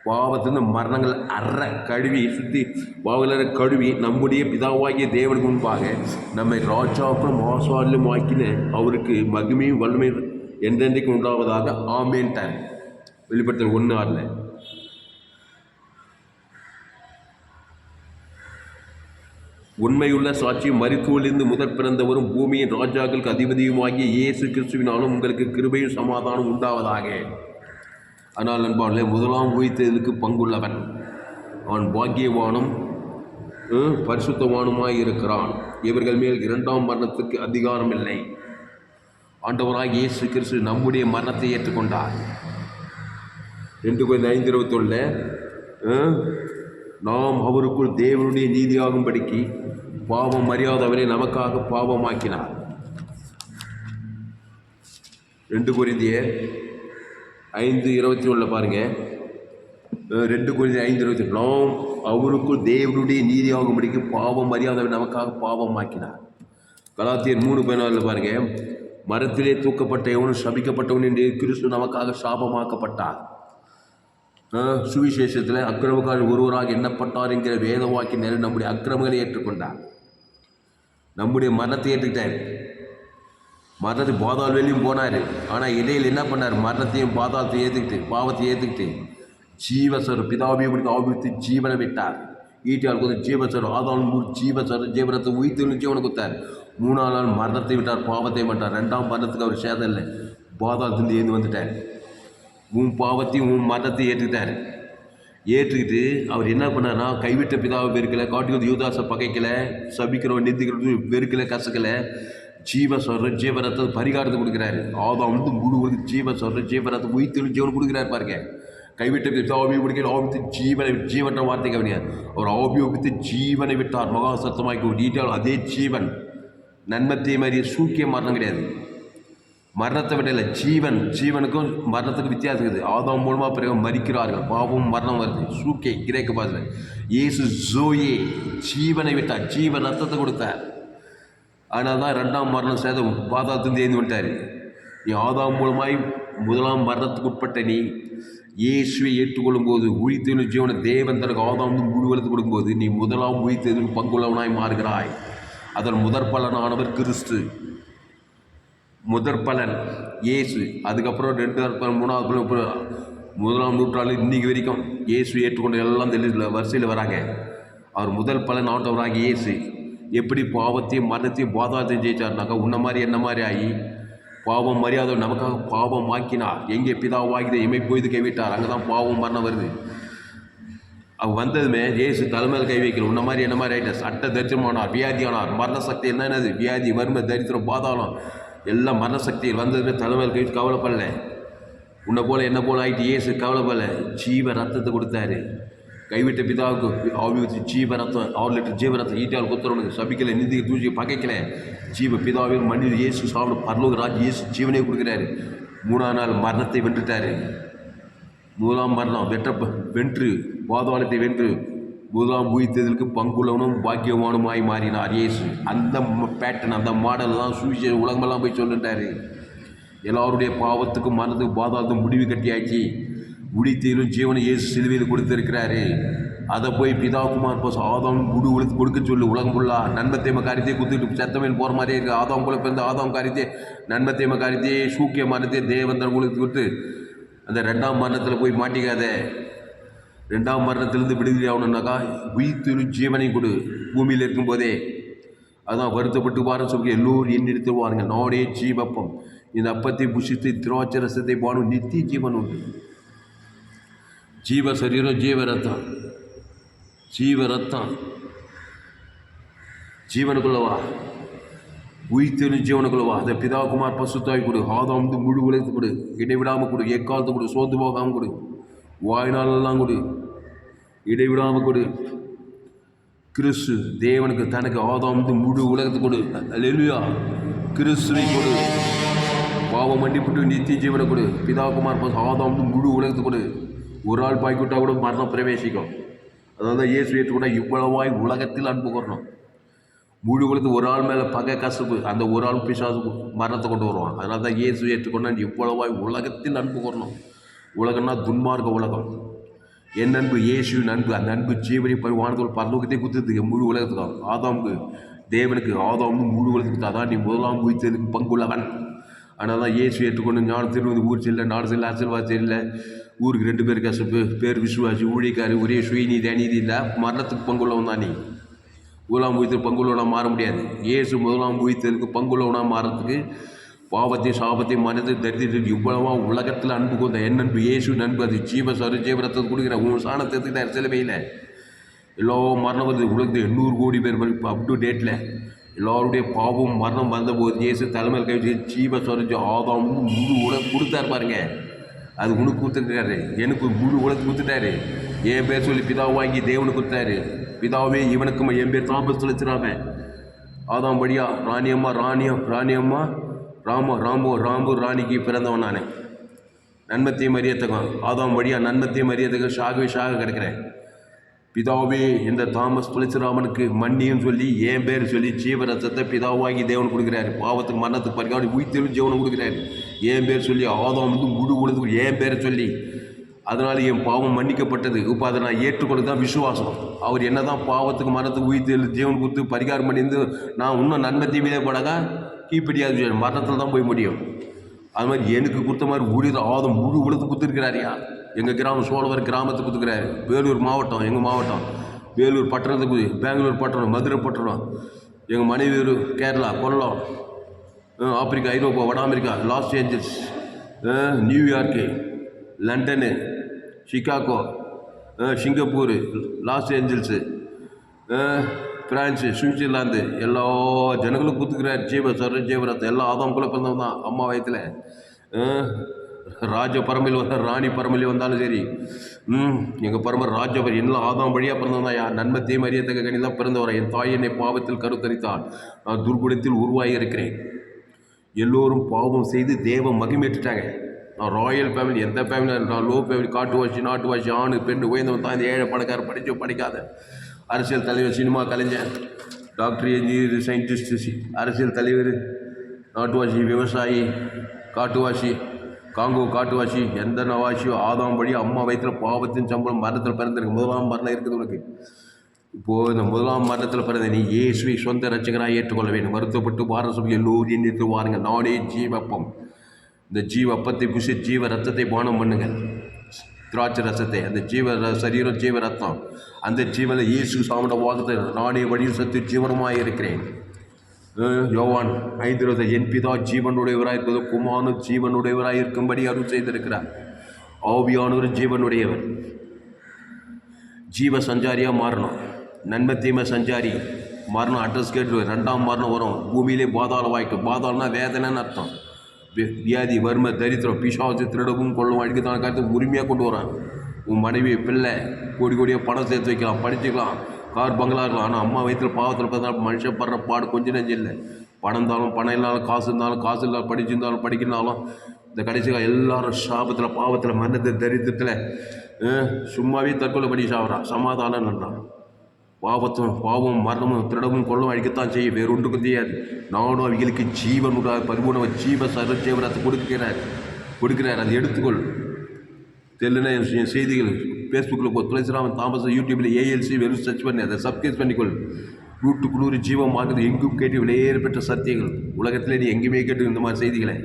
பாவத்திலிருந்து மரணங்கள் அற கழுவி சுற்றி பாவங்கள கழுவி நம்முடைய பிதாவாகிய தேவனுக்கு முன்பாக நம்மை ராஜாக்களும் ஆசாரிலும் ஆக்கின அவருக்கு மகிமையும் வல்லமையும் என்றென்றைக்கு உண்டாவதாக. ஆமேன். டைம் வெளிப்படுத்தல் 1:6. உண்மையுள்ள சாட்சியும் மரித்தோரிலிருந்து முதற் பிறந்தவரும் பூமியின் ராஜாக்களுக்கு அதிபதியுமாகிய இயேசு கிறிஸ்துவினாலும் உங்களுக்கு கிருபையும் சமாதானம் உண்டாவதாக. ஆனால் நண்பாளே, முதலாம் உயிர்த்தெழுதலுக்கு பங்குள்ளவன் அவன் பாக்கியவானும் பரிசுத்தவானுமாய் இருக்கிறான். இவர்கள் மேல் 2ஆம் மரணத்துக்கு அதிகாரம் இல்லை. ஆண்டவராக இயேசு கிறிஸ்து நம்முடைய மரணத்தை ஏற்றுக்கொண்டார். 2 Corinthians 5:21 நாம் அவருக்குள் தேவனுடைய நீதியாகும்படிக்கு பாவம் அறியாதவரை நமக்காக பாவமாக்கினார். 2 Corinthians 5:21 பாருங்கள். 2 Corinthians 5:21 நாம் அவருக்குள் தேவனுடைய நீதியாகும்படிக்கு பாவம் அறியாதவரை நமக்காக பாவமாக்கினார். கலாத்தியர் 3:14 பாருங்கள். மரத்திலே தூக்கப்பட்ட எவனும் சபிக்கப்பட்டவன் என்று கிறிஸ்து நமக்காக சாபமாக்கப்பட்டார். சுவிசேஷத்தில் அக்கிரமக்காரர் ஒருவராக எண்ணப்பட்டார் என்கிற வேத வாக்கினர் நம்முடைய அக்கிரமங்களை ஏற்றுக்கொண்டார், நம்முடைய மரணத்தை ஏற்றுக்கிட்டார். மரணத்தை பாதாள வெளியும் போனார். ஆனால் இடையில் என்ன பண்ணார்? மரணத்தையும் பாதாளத்தையும் ஏற்றுக்கிட்டு பாவத்தை ஏற்றுக்கிட்டு ஜீவசர் பிதாபியமுடிக்கு ஆபித்து ஜீவனை விட்டார். ஈட்டியால் கொடுத்து ஜீவசர் ஆதாள் ஜீவசர் ஜீவனத்தை உயிர்த்து ஜீவனை கொடுத்தார். 3ஆம் நாள் மரணத்தை விட்டார், பாவத்தை விட்டார். 2ஆம் மரணத்துக்கு அவர் சேதம் இல்லை, பாதாளத்திலிருந்து ஏந்து வந்துட்டார். உன் பாவத்தையும் உன் மரணத்தையும் ஏற்றுக்கிட்டார். ஏற்றுக்கிட்டு அவர் என்ன பண்ணார்னா, கைவிட்ட பிதாவை வெறுக்கலை, காட்டி யூதாசை பகைக்கலை, சபிக்கிறவன் நிந்திக்கிறது வெறுக்கலை, கசக்கலை. ஜீவஸ்வரம் ஜீவரத்தை பரிகாரத்தை கொடுக்குறாரு. ஆதாம் முழு ஜீவஸ்வரம் ஜீவரத்தை உயிர்த்து ஜீவன் கொடுக்குறாரு பாருங்க. கைவிட்ட பிதாவை பிடிக்கல, ஆபித்து ஜீவனை ஜீவன்ற வார்த்தை கவனியார். அவர் ஆபியோபித்து ஜீவனை விட்டார், மகா சத்தமாக்கி டீட்டெயில். அதே ஜீவன் நன்மத்தை மாதிரி சூக்கிய மரணம் கிடையாது. மரணத்தை விட இல்லை, ஜீவனுக்கும் மரணத்துக்கும் வித்தியாசம் இருக்குது. ஆதாம் மூலமாக பிறகு மறிக்கிறார்கள், பாவம் மரணம் வருது. சூக்கே கிரேக்க பாசல. இயேசு ஜோயே ஜீவனை விட்டார், ஜீவன் ரத்தத்தை கொடுத்தார். அதனால தான் 2ஆம் மரணம் சேதம் பாதாளத்திலிருந்து ஏந்து விட்டார். நீ ஆதாம் மூலமாய் 1ஆம் மரணத்துக்கு உட்பட்ட நீ இயேசுவை ஏற்றுக்கொள்ளும் போது உயிர்த்தெழு ஜீவனை தேவன் தனக்கு ஆதாம் முழுவதுக்கு கொடுக்கும்போது நீ 1ஆம் உயிர்த்தெழுதலுக்கு பங்குள்ளவனாய் மாறுகிறாய். அதன் முதற் பலனானவர் கிறிஸ்து, முதற் பலன் இயேசு. அதுக்கப்புறம் 2ஆம் பலன், 3ஆவது பலன், 1ஆம் நூற்றாண்டு இன்றைக்கு வரைக்கும் இயேசு ஏற்றுக்கொண்டு எல்லாம் வரிசையில் வராங்க. அவர் முதல் பலன் ஆண்டவராகி இயேசு எப்படி பாவத்தையும் மரணத்தையும் பாதாளத்தையும் ஜெயிச்சார்னாக்கா, உன்ன மாதிரி என்ன மாதிரி ஆகி பாவம் மரியாதை நமக்காக பாவம் ஆக்கினார். எங்கே பிதாவாகித இமை போய்து கைவிட்டார், அங்கே தான் பாவம் மரணம் வருது. அவன் வந்ததுமே இயேசு தலைமையில் கை வைக்கணும். உன்ன மாதிரி என்ன மாதிரி ஆகிட்ட சட்ட தரித்திரமானார், வியாதியானார். மரண சக்தி என்னது? வியாதி, வறுமை, தரித்திரம், பாதாளம் எல்லாம் மரண சக்தியில் வந்ததுமே தலைமையில் கை கவலைப்படல. உன்னை போல் என்ன போல் ஆகிட்டு இயேசு கவலைப்படல. ஜீவ ரத்தத்தை கொடுத்தாரு. கைவிட்ட பிதாவுக்கு ஆவியூற்றி ஜீவ ரத்தம், 6 லிட்டர் ஜீவ ரத்தம் ஈட்டியால் குத்துறவனுக்கு சபிக்கலை, நிந்திக்கு தூசி பகைக்கலை. ஜீவ பிதாவின் மண்ணில் இயேசு சாப்பிட பரலோக ராஜ் இயேசு ஜீவனை கொடுக்குறாரு. 3ஆம் நாள் மரணத்தை வென்றுட்டார். 1ஆம் மரணம் வென்று பாதாளத்தை வென்று 1ஆம் உயிர்த்தெழுதலுக்கு பங்குள்ளவனும் பாக்கியவானுமாய் மாறினார் இயேசு. அந்த பேட்டர்ன், அந்த மாடல் தான் சுவிசேஷ உலகமெல்லாம் போய் சொல்லிட்டாரு. எல்லாருடைய பாவத்துக்கும் மரணத்துக்கும் பாதாளத்துக்கும் முடிவு கட்டியாச்சு. உடித்தேலும் ஜீவனை இயேசு சிலுவையில் கொடுத்திருக்கிறாரு. அதை போய் பிதாகுமார் போஸ் ஆதாம் குடு உழுத்து கொடுக்க சொல்லு. உலகம் ஃபுல்லாக நன்மத்தேம காரியத்தையே குத்துக்கிட்டு சத்தமேல் போகிற மாதிரியே இருக்குது. ஆதாம் போல பிறந்த ஆதாம் காரியத்தையே நன்மத்தேம காரியத்தையே சூக்கிய மரணத்தையே தேவந்தன் கொடுத்து விட்டு அந்த 2ஆம் மரணத்தில் போய் மாட்டிக்காத. 2ஆம் மரணத்திலிருந்து விடுதலை ஆகணுன்னாக்கா உயிர்த்தெழும் ஜீவனை கொடு. பூமியில் இருக்கும்போதே அதான் வருத்தப்பட்டு வாரம் சொல்லி எல்லோரும் எண்ணிடுத்து வாருங்கள். நாடே ஜீவப்பம், இந்த அப்பத்தை புஷித்து திராட்சரசத்தை பாடும் நித்திய ஜீவன் உண்டு. ஜீவ சரீரம், ஜீவ ரத்தம், ஜீவ ரத்தம் ஜீவனுக்குள்ளவா, உயிர்த்தெழும் ஜீவனுக்குள்ளவா. அதை பிதாகுமார் பசுத்தாய் கொடு. ஆதாம் முழு உலகத்து கொடு, இடைவிடாமல் கொடு, எக்காலத்து கொடு, சோர்ந்து போகாமல் கொடு, வாய்நாளெல்லாம் கொடு, இடைவிடாமல் கொடு. கிறிஸ்து தேவனுக்கு தனக்கு ஆதாம் முழு உலகத்து கொடு. அல்லேலூயா. கிறிஸ்துவை கொடு. பாவம் மன்னிப்புட்டு நித்திய ஜீவனை கொடு. பிதாகுமார் பசு ஆதாம் முழு உலகத்து கொடு. ஒரு ஆள் பாய்க்கிட்டா கூட மரணம் பிரவேசிக்கும். அதாவது இயேசு ஏற்றுக்கொண்டா இவ்வளவாய் உலகத்தில் அன்பு கூறணும். முழு உலகத்து ஒரு ஆள் மேலே பகை கசப்பு, அந்த ஒரு ஆள் பிசாசு மரணத்தை கொண்டு வருவான். அதனால தான் இயேசு ஏற்றுக்கொண்டா இவ்வளவாய் உலகத்தில் அன்பு கூறணும். உலகம்னா துன்மார்க்க உலகம். என் அன்பு இயேசுவின் அன்பு, அந்த அன்பு ஜீவனை வானத்தோடு பரலோகத்தை குத்துறதுக்கு முழு உலகத்துக்கு. ஆதாமுக்கு தேவனுக்கு ஆதாம் முழு உலகத்துக்கு. அதான் நீ 1ஆம் உயிர்த்தெழுதலுக்கு பங்குள்ளவன். அதனால தான் இயேசு ஏற்றுக்கொண்டு ஞான திருவது ஊர் செல்ல, நாடு செல்ல, அரசியல்வாதி செல்ல, ஊருக்கு 2 பேர் கசப்பு, பேர் விசுவாசி, ஊழியக்காரு, ஒரே சுயநீதி அநீதி இல்லை. மரணத்துக்கு பங்குள்ளவன் தான் நீ. 1ஆம் உயிர்த்தெழுதலுக்கு பங்குள்ளவனாக மாற முடியாது. இயேசு 1ஆம் உயிர்த்தெழுதலுக்கு பங்குள்ளவனாக மாறத்துக்கு பாவத்தையும் சாபத்தையும் மனதை தரித்திட்டு இவ்வளவா உலகத்தில் அன்பு கொண்ட என் அன்பு இயேசு அன்பு. அது ஜீவரத்தத்தை கொடுக்குற உன் சாணத்தை எடுத்துக்கிட்டார் சிலுவையில். எல்லா மரணம் வருது உலகத்தில் 800 கோடி பேர் அப் டு டேட்டில் எல்லோருடைய பாவம் மரணம் வந்தபோது இயேசு தலைமையில் கழிச்சு ஜீவஸ்வரம் ஆதாம் முழு உலகம் கொடுத்தார் பாருங்க. அது உனக்கு கொடுத்துருக்காரு, எனக்கு முழு உலகத்துக்கு கொடுத்துட்டாரு. என் பேர் சொல்லி பிதாவை வாங்கி தேவனுக்கு கொடுத்தாரு. பிதாவே இவனுக்கு என் பேர் தாம்பஸ் சொல்லிச்சிடாம ஆதாம் வழியா ராணியம்மா ராம்பு ராணிக்கு பிறந்தவன் நான். நன்மத்தையும் மரியத்துக்கும் ஆதாம் வழியா நன்மத்தையும் மரியத்துக்கும் ஷாக கிடக்கிறேன். பிதாவே இந்த தாமஸ் துளசிராமனுக்கு மன்னியும் சொல்லி என் பேர் சொல்லி ஜீவரசத்தை பிதாவாகி தேவன் கொடுக்குறாரு. பாவத்துக்கு மரணத்துக்கு பரிகாரம் உயிர்த்தெழும் ஜீவனம் கொடுக்குறாரு. என் பேர் சொல்லி ஆதாம் முழு உலகத்துக்கு என் பேரை சொல்லி அதனால் என் பாவம் மன்னிக்கப்பட்டது. இப்போ அதை நான் ஏற்றுக்கொண்டு தான் விசுவாசம். அவர் என்ன தான் பாவத்துக்கு மரணத்துக்கு உயிர்த்தெழு ஜீவன் கொடுத்து பரிகாரம் பண்ணியிருந்து நான் இன்னும் நன்மை தீமையிலே படாக கீழ்ப்படியாது மரணத்தில் தான் போய் முடியும். அது மாதிரி எனக்கு கொடுத்த மாதிரி ஆதம் முழு உலகத்துக்கு கொடுத்துருக்கிறாரியா. எங்கள் கிராமம் சோழவர் கிராமத்துக்கு கொடுத்துக்கிறாரு. வேலூர் மாவட்டம் எங்கள் மாவட்டம், வேலூர் பட்டணத்துக்கு, பெங்களூர் பட்டணம், மதுரை பட்டணம், எங்கள் மனைவி கேரளா, கொல்லம், ஆப்பிரிக்கா, ஐரோப்பா, வட America, Los Angeles, New York, London, Chicago, Singapore, Los Angeles, France, Switzerland எல்லா ஜனங்களும் கொடுத்துக்கிறார். ஜீவரத்தை எல்லா ஆதாம்குள்ளே பிறந்தவன் தான். அம்மா வயத்தில் ராஜ பரம்பரையில் வந்தால் ராணி பரம்பரையில் வந்தாலும் சரி, எங்கள் பரம்பரை ராஜபரி எல்லாம் ஆதாம் வழியாக பிறந்தவன் தான். யார் நன்மை தீமை அறியத்தக்க கனி தான் பிறந்தவரை. என் தாய் என்னை பாவத்தில் கருத்தரித்தாள், நான் துர்குணத்தில் உருவாகி இருக்கிறேன். எல்லோரும் பாவம் செய்து தேவ மகிமேற்றுட்டாங்க. நான் ராயல் ஃபேமிலி, எந்த ஃபேமிலி, நான் லோ ஃபேமிலி, காட்டுவாசி நாட்டுவாசி, ஆணு பெண் உயர்ந்தவன் தான். இந்த ஏழை பணக்கார படித்தோ படிக்காத அரசியல் தலைவர், சினிமா கலைஞர், டாக்டர், இன்ஜினியர், சயின்டிஸ்ட், அரசியல் தலைவர், நாட்டுவாசி, விவசாயி, காட்டுவாசி, காங்கோ காட்டுவாசி, எந்த நவாசியோ ஆதாம் வழி அம்மா வயிற்றில் பாவத்தின் சம்பளம் மரணத்தில் பிறந்திருக்கு. முதலாம் மரணம் இருக்குது உனக்கு. இப்போது இந்த முதலாம் மரணத்தில் பிறந்த நீ இயேசுவை சொந்த ரட்சகராக ஏற்றுக்கொள்ள வேண்டும். வருத்தப்பட்டு பாரசபை எல்லோரும் எண்ணித்து வாருங்கள். நானே ஜீவப்பம். இந்த ஜீவப்பத்தை புசி ஜீவ ரத்தத்தை பானம் பண்ணுங்கள். திராட்சை ரசத்தை, அந்த ஜீவ சரீரம் ஜீவ ரத்தம், அந்த ஜீவனை இயேசு சாமட வாகத்தை நானே வழியும் சத்து ஜீவனமாக இருக்கிறேன். யோவான் 5:20 என் பிதா ஜீவனுடையவராக இருப்பது குமாரனு ஜீவனுடையவராக இருக்கும்படி அருள் செய்திருக்கிறார். ஆவியானவர் ஜீவனுடையவர். ஜீவ சஞ்சாரியாக மாறணும். நன்மை தீமை சஞ்சாரி மரணம் அட்ரஸ் கேட்டு 2ஆம் மரணம் வரும். பூமியிலே பாதாள வாய்க்கும். பாதாளம்னா வேதனைன்னு அர்த்தம். வியாதி, வறுமை, தரித்திரம், பிசாசு, திருடவும் கொள்ளவும் அடிக்கத்தான காலத்துக்கு உரிமையாக கொண்டு வரான். உன் மனைவி, பிள்ளை கோடி கோடியாக பணம் சேர்த்து வைக்கலாம், படிச்சுக்கலாம், கார் பங்களா இருக்கலாம். ஆனால் அம்மா வயிற்றில் பாவத்தில் பார்த்தா மனுஷன் படுற பாடு கொஞ்சம் நெஞ்சு இல்லை. பணம் இருந்தாலும் பணம் இல்லாலும், காசு இருந்தாலும் காசு இல்லாலும், படிச்சிருந்தாலும் படிக்கணும்னாலும் இந்த கடைசியாக எல்லாரும் சாபத்தில் பாவத்தில் மரணத்தை தரித்திரத்தில் சும்மாவே தற்கொலை பண்ணி சாப்பிட்றான். சமாதானம் நன்றான். பாவம் மரணமும் திருடமும் கொள்ளவும் அழிக்கத்தான் செய்ய, வேறு ஒன்றுக்கும் தெரியாது. நானும் அவங்களுக்கு ஜீவனுடைய பரிபூர்ண ஜீவ சர்வஜீவனத்தை கொடுக்கிறார். அதை எடுத்துக்கொள். தெரியலன்னா என் செய்திகள் ஃபேஸ்புக்கில் போ, துளசிராமன் தாமஸ், யூடியூப்பில் ஏஎல்சி வெறும் சர்ச் பண்ணி அதை சப்ஸ்கிரைப் பண்ணிக்கொள். 100க்கு 100 ஜீவம் ஆகுது. எங்கும் கேட்டு விலையேற பெற்ற சத்தியங்கள். உலகத்திலே நீ எங்கேயுமே கேட்டு இந்த மாதிரி செய்திகளை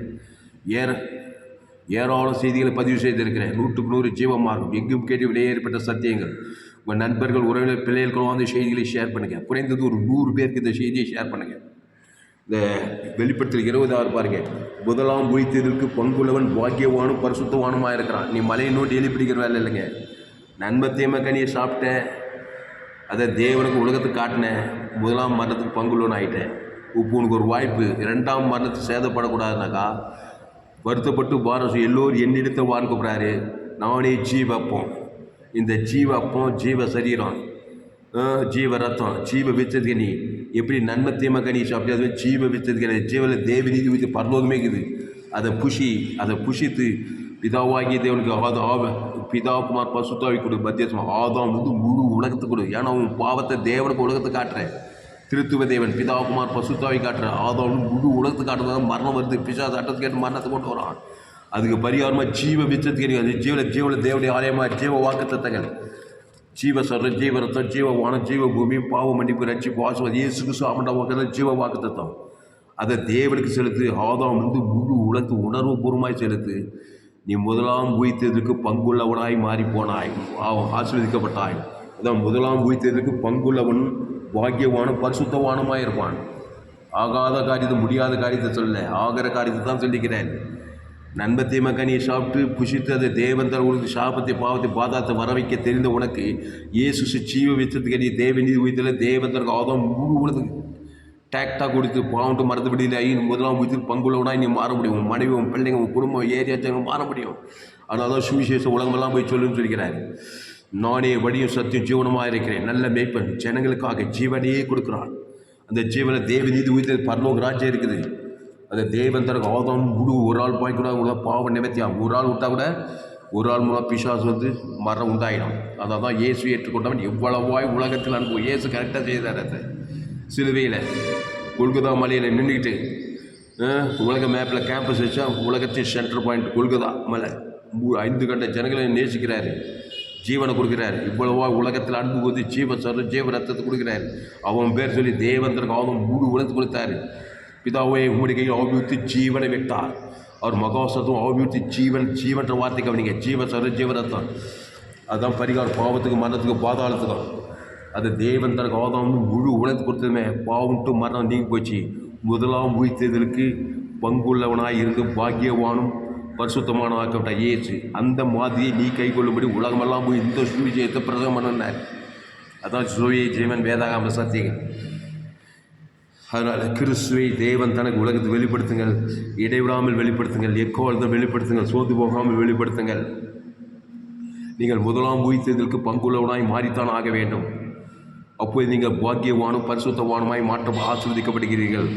ஏராளம் செய்திகளை பதிவு செய்திருக்கிறேன். 100க்கு 100 ஜீவம் ஆகும். எங்கும் கேட்டு விலையேறப்பட்ட சத்தியங்கள். உங்கள் நண்பர்கள், உறவினர், பிள்ளைகளுக்கும் அந்த செய்திகளை ஷேர் பண்ணுங்கள். குறைந்தது ஒரு 100 பேருக்கு இந்த செய்தியை ஷேர் பண்ணுங்கள். இந்த வெளிப்படுத்தல் 26 பாருங்கள். முதலாம் உயிர்த்தெழுதலுக்கு பங்குள்ளவன் பாக்கியவானும் பரிசுத்தவானுமாக இருக்கிறான். நீ மலையை நோட்டி எழுதி பிடிக்கிற வேலை இல்லைங்க. நன்மை தீமை கனியை சாப்பிட்டேன், அதை தேவனுக்கு உலகத்துக்கு காட்டினேன், முதலாம் மரணத்துக்கு பங்குள்ளவன் ஆகிட்டேன். இப்போ உனக்கு ஒரு வாய்ப்பு. 2ஆம் மரணத்துக்கு சேதப்படக்கூடாதுனாக்கா வருத்தப்பட்டு பாரசு எல்லோரும் என்னிடத்தை வாழ்க்கப்படுறாரு. நானே ஜீவப்போம். இந்த ஜீவப்பம் ஜீவ சரீரம், ஜீவ ரத்தம், ஜீவ விச்சதுக்கனி. எப்படி நன்மை தீமை கனி சாப்பிட்டு அது ஜீவ விச்சதுக்கனி. ஜீவனில் தேவ நீதி வித்து பரலோகமே இருக்குது. அதை புஷித்து பிதாவாகிய தேவனுக்கு பிதாகுமார் பசுத்தாவி கொடு. மத்தியசம் ஆதாம் முழு உலகத்துக்கு கொடு. ஏன்னா உன் பாவத்தை தேவனுக்கு உலகத்தை காட்டுறேன். திருத்துவ தேவன் பிதாகுமார் பசுத்தாவி காட்டுற. ஆதாம் முழு உலகத்துக்கு காட்டுறதா மரணம் வருது. பிசாசு அட்டத்தை கேட்டு மரணத்தை கொண்டு வரான். அதுக்கு பரிகாரமாக ஜீவ விச்சத்துக்கு அது ஜீவன தேவனுடைய ஆலயமாக ஜீவ வாக்கு தத்தங்கள், ஜீவ சொல்கிற ஜீவரத்தம், ஜீவவான ஜீவ பூமி, பாவ மன்னிப்பு, ரட்சிப்பு, ஆசீர்வாதம், இயேசுக்கு சாமண்டா வாக்கு ஜீவ வாக்கு தத்தம். அதை தேவனுக்கு செலுத்து. ஆதாம் முழு உலகத்து உணர்வு பூர்வமாய் செலுத்து. நீ முதலாம் உயிர்த்தெழுதலுக்கு பங்குள்ளவனாய் மாறிப்போனாய், ஆசீர்வதிக்கப்பட்டாய். அதான் முதலாம் உயிர்த்தெழுதலுக்கு பங்குள்ளவன் பாக்கியவான பரிசுத்தவானுமாய் இருப்பான். ஆகாத காரியத்தை, முடியாத காரியத்தை சொல்ல, ஆகிற காரியத்தை தான் சொல்லிக்கிறேன். நன்மை தீமை கனியை சாப்பிட்டு புஷித்து அதை தேவன் தர உனக்கு சாபத்தை பாவத்தை பாதாத்தை வர வைக்க தெரிந்த உனக்கு இயேசு ஜீவ விச்சத்துக்கு தேவ நீதி உயிர்த்தல தேவன் தர ஆதாம் முழு உலகத்துக்கு டேக்டாக கொடுத்து பாவன்ட்டு மறந்துபடியில் ஆகி முதலாம் உயிர்த்து பங்குள்ளவனாய் நீ மாற முடியும். உன் மனைவி, உன் பிள்ளைங்க, உன் குடும்பம், ஏரியா மாற முடியும். அதனால தான் சுவிசேஷம் உலகமெல்லாம் போய் சொல்லுன்னு சொல்லிக்கிறார். நானே வழியும் சத்தியம் ஜீவனமாக இருக்கிறேன். நல்ல மேய்ப்பன் ஜனங்களுக்காக ஜீவனையே கொடுக்குறான். அந்த ஜீவனை தேவ நீதி உயிர்த்து பரலோக ராஜ்யம் இருக்குது. அந்த தேவன் தர ஆதாம் முழு ஒரு ஆள் பாய்க்கூட பாவம் நிவர்த்தியா. ஒரு ஆள் விட்டால் கூட ஒரு ஆள் மூலம் பிசாசு வந்து மரணம் உண்டாயிடும். அதை தான் இயேசு ஏற்றுக்கொண்டவன் எவ்வளவாய் உலகத்தில் அனுப்புவோம். இயேசு கரெக்டாக செய்தார். அதை சிலுவையில் கொல்கதா மலையில் நின்றுக்கிட்டு உலக மேப்பில் கேம்பஸ் வச்சா உலகத்தின் சென்டர் பாயிண்ட் கொல்கதா மலை 5 கண்ட ஜனங்களை நேசிக்கிறாரு, ஜீவனை கொடுக்குறாரு. இவ்வளவா உலகத்தில் அன்பு கொண்டு ஜீவ ரத்தத்தை கொடுக்குறாரு. அவன் பேர் சொல்லி தேவந்தருக்கு அவன் முழு உலகத்து கொடுத்தாரு. பிதாவை உம்முடைய கையில் ஆவியூற்றி ஜீவனை விட்டார். அவர் மகாசத்துவம் ஆவியூற்றி ஜீவன்ற வார்த்தை கவனிங்க. ஜீவரத்தம் அதுதான் பரிகாரம் பாவத்துக்கு, மரணத்துக்கு, பாதாளத்துக்கும். அது தேவன் தனக்கு ஆதாம் முழு உலகத்து கொடுத்ததுமே பாவம்ட்டு மரணம் நீங்கி போச்சு. முதலாம் உயிர்த்தெழுதலுக்கு பங்குள்ளவனாய் இருந்து பாக்கியவானும் பரிசுத்தமானவாக்கப்பட்ட இயேசு அந்த மாதிரியை நீ கை கொள்ளும்படி உலகமெல்லாம் போய் இந்த சுவிஜயத்தை பிரசவம் பண்ணார். அதான் சுய ஜீவன் வேதாகாம சத்தியங்கள். அதனால் கிறிஸ்துவை தேவன் தனக்கு உலகத்தை வெளிப்படுத்துங்கள், இடைவிடாமல் வெளிப்படுத்துங்கள், எக்கோலத்தை வெளிப்படுத்துங்கள், சோர்ந்து போகாமல் வெளிப்படுத்துங்கள். நீங்கள் முதலாம் உயிர்த்தெழுதலுக்கு பங்குள்ளவனாய் மாறித்தான் ஆக வேண்டும். அப்போது நீங்கள் பாக்கியவானும் பரிசுத்தவானுமாய் மாற்றம் ஆசீர்வதிக்கப்படுகிறீர்கள்.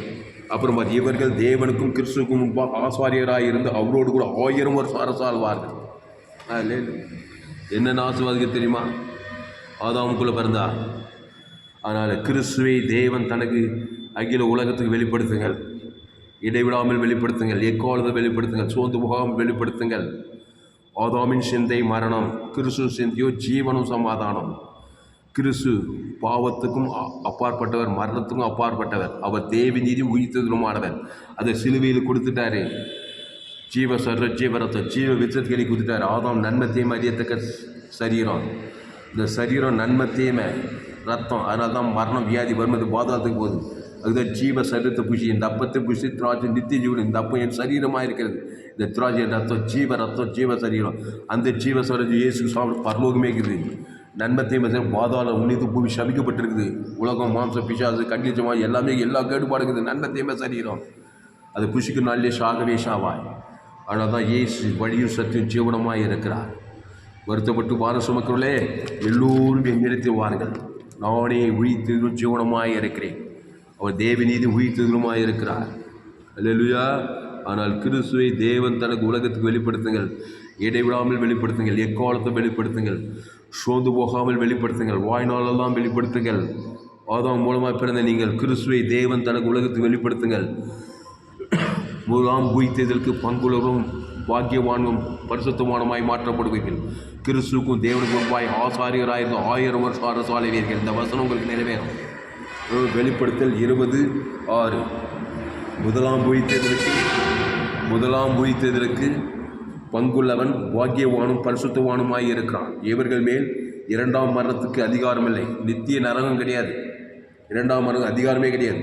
அப்புறம் இவர்கள் தேவனுக்கும் கிறிஸ்துவுக்கும் முன்பாக ஆசாரியராக இருந்து அவரோடு கூட 1000 வருஷம் அரசாழ்வார்கள். என்னென்ன ஆசீர்வாதிக்க தெரியுமா? ஆதாமுக்குள்ளே பிறந்தா. அதனால் கிறிஸ்துவை தேவன் தனக்கு அகில உலகத்துக்கு வெளிப்படுத்துங்கள், இடைவிடாமல் வெளிப்படுத்துங்கள், எக்காலத்தை வெளிப்படுத்துங்கள், சோர்ந்து போகாமல் வெளிப்படுத்துங்கள். ஆதாமின் சிந்தை மரணம், கிறிஸ்து சிந்தையோ ஜீவனும் சமாதானம். கிறிஸ்து பாவத்துக்கும் அப்பாற்பட்டவர், மரணத்துக்கும் அப்பாற்பட்டவர். அவர் தேவி நீதி உயிர்த்ததுமானவர். அதை சிலுவையில் கொடுத்துட்டாரு. ஜீவரத்தம் ஜீவ விச்சத்துக்களை கொடுத்துட்டாரு. ஆதாம் நன்மத்தையும் அறியத்தக்க சரீரம். இந்த சரீரம் நன்மத்தையுமே ரத்தம். அதனால தான் மரணம் வியாதி வரும்போது பாதாளத்துக்கு போகுது. அதுதான் ஜீவ சரீரத்தை புஷி. இந்த அப்பத்தை புஷி திராட்சை நித்திய ஜீவன். இந்த அப்பம் என் சரீரமாக இருக்கிறது. இந்த திராட்சை ரத்தம் ஜீவ சரீரம். அந்த ஜீவ சரீரம் இயேசு சாப்பிட பரலோகமே இருக்குது. நன்மத்தையும் பாதாளம் உன்னித்து பூமி சபிக்கப்பட்டிருக்குது. உலகம் மாம்சம் பிசாசு கண்டிச்சமாக எல்லாமே எல்லா கேடுபாடு இருக்குது. நன்மத்தையுமே சரீரம் அது புஷிக்கு நாளிலே சாகவே சாவாய். ஆனால் தான் இயேசு வழியும் சத்தியும் ஜீவனமாக இருக்கிறார். வருத்தப்பட்டு வார சுமக்கிறவர்களே எல்லோரும் என்னிடத்தில் வாருங்கள், நானே உயிர்த்தெழும் ஜீவனமாக இருக்கிறேன். அவர் தேவநீதி உயிர்த்தெழுமாக இருக்கிறார். அல்லேலூயா. ஆனால் கிறிஸ்துவை தேவன் தனக்கு உலகத்துக்கு வெளிப்படுத்துங்கள், இடைவிடாமல் வெளிப்படுத்துங்கள், எக்காலத்தை வெளிப்படுத்துங்கள், சோர்ந்து போகாமல் வெளிப்படுத்துங்கள், வாய்நாளெல்லாம் வெளிப்படுத்துங்கள். ஆதாம் மூலமாக பிறந்த நீங்கள் கிறிஸ்துவை தேவன் தனக்கு உலகத்துக்கு வெளிப்படுத்துங்கள். முதலாம் உயிர்த்தெழுதலுக்கு பங்குள்ளவரும் பாக்கியவானும் பரிசுத்தமானமாய் மாற்றப்படுவீர்கள். கிறிஸ்துவுக்கும் தேவனுக்கும் முன்பாய் ஆசாரியராயிருந்த 1000 வருஷம் அரசாளுவீர்கள். இந்த வசனம் உங்களுக்கு நிறைவேறும். வெளிப்படுத்தல் 20:6. முதலாம் உயிர்த்தெழுதலுக்கு பங்குள்ளவன் பாக்கியவானும் பரிசுத்தவானுமாய் இருக்கிறான். இவர்கள் மேல் 2ஆம் மரணத்துக்கு அதிகாரமில்லை. நித்திய நரகம் கிடையாது. 2ஆம் மரணம் அதிகாரமே கிடையாது.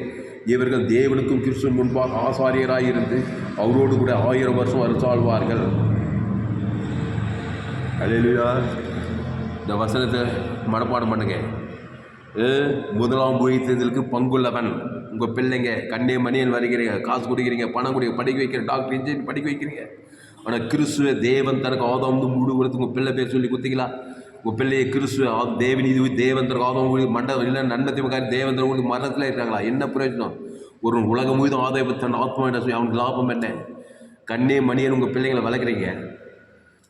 இவர்கள் தேவனுக்கும் கிறிஸ்து முன்பாக ஆசாரியராயிருந்து அவரோடு கூட 1000 வருஷம் அரசாழ்வார்கள். அல்லேலூயா. இந்த வசனத்தை மனப்பாடம் பண்ணுங்க. முதலாம் உயிர்த்தெழுதலுக்கு பங்குள்ளவன். உங்கள் பிள்ளைங்க கண்ணே மணியன் வருகிறீங்க, காசு கொடுக்குறீங்க, பணம் கொடுக்க, படிக்க வைக்கிற, டாக்டர் இன்ஜினியர் படிக்க வைக்கிறீங்க. ஆனால் கிறிஸ்துவ தேவன் தனக்கு ஆதாம் முழு உலகத்துக்கு உங்கள் பிள்ளை பேர் சொல்லி குத்திக்கலாம். உங்கள் பிள்ளையை கிறிஸ்துவ தேவநீதி தேவன் தனக்கு ஆதாம் மண்டலம் இல்லை நன்மத்தியக்காரி தேவன் தனக்கு மரணத்தில் இருக்காங்களா? என்ன பிரயோஜனம்? ஒரு உலகம் முழுதும் ஆதாயம் தன் ஆத்மா என்ன சொல்லி அவனுக்கு லாபம் என்ன? கண்ணே மணியன் உங்கள் பிள்ளைங்களை வளர்க்குறீங்க.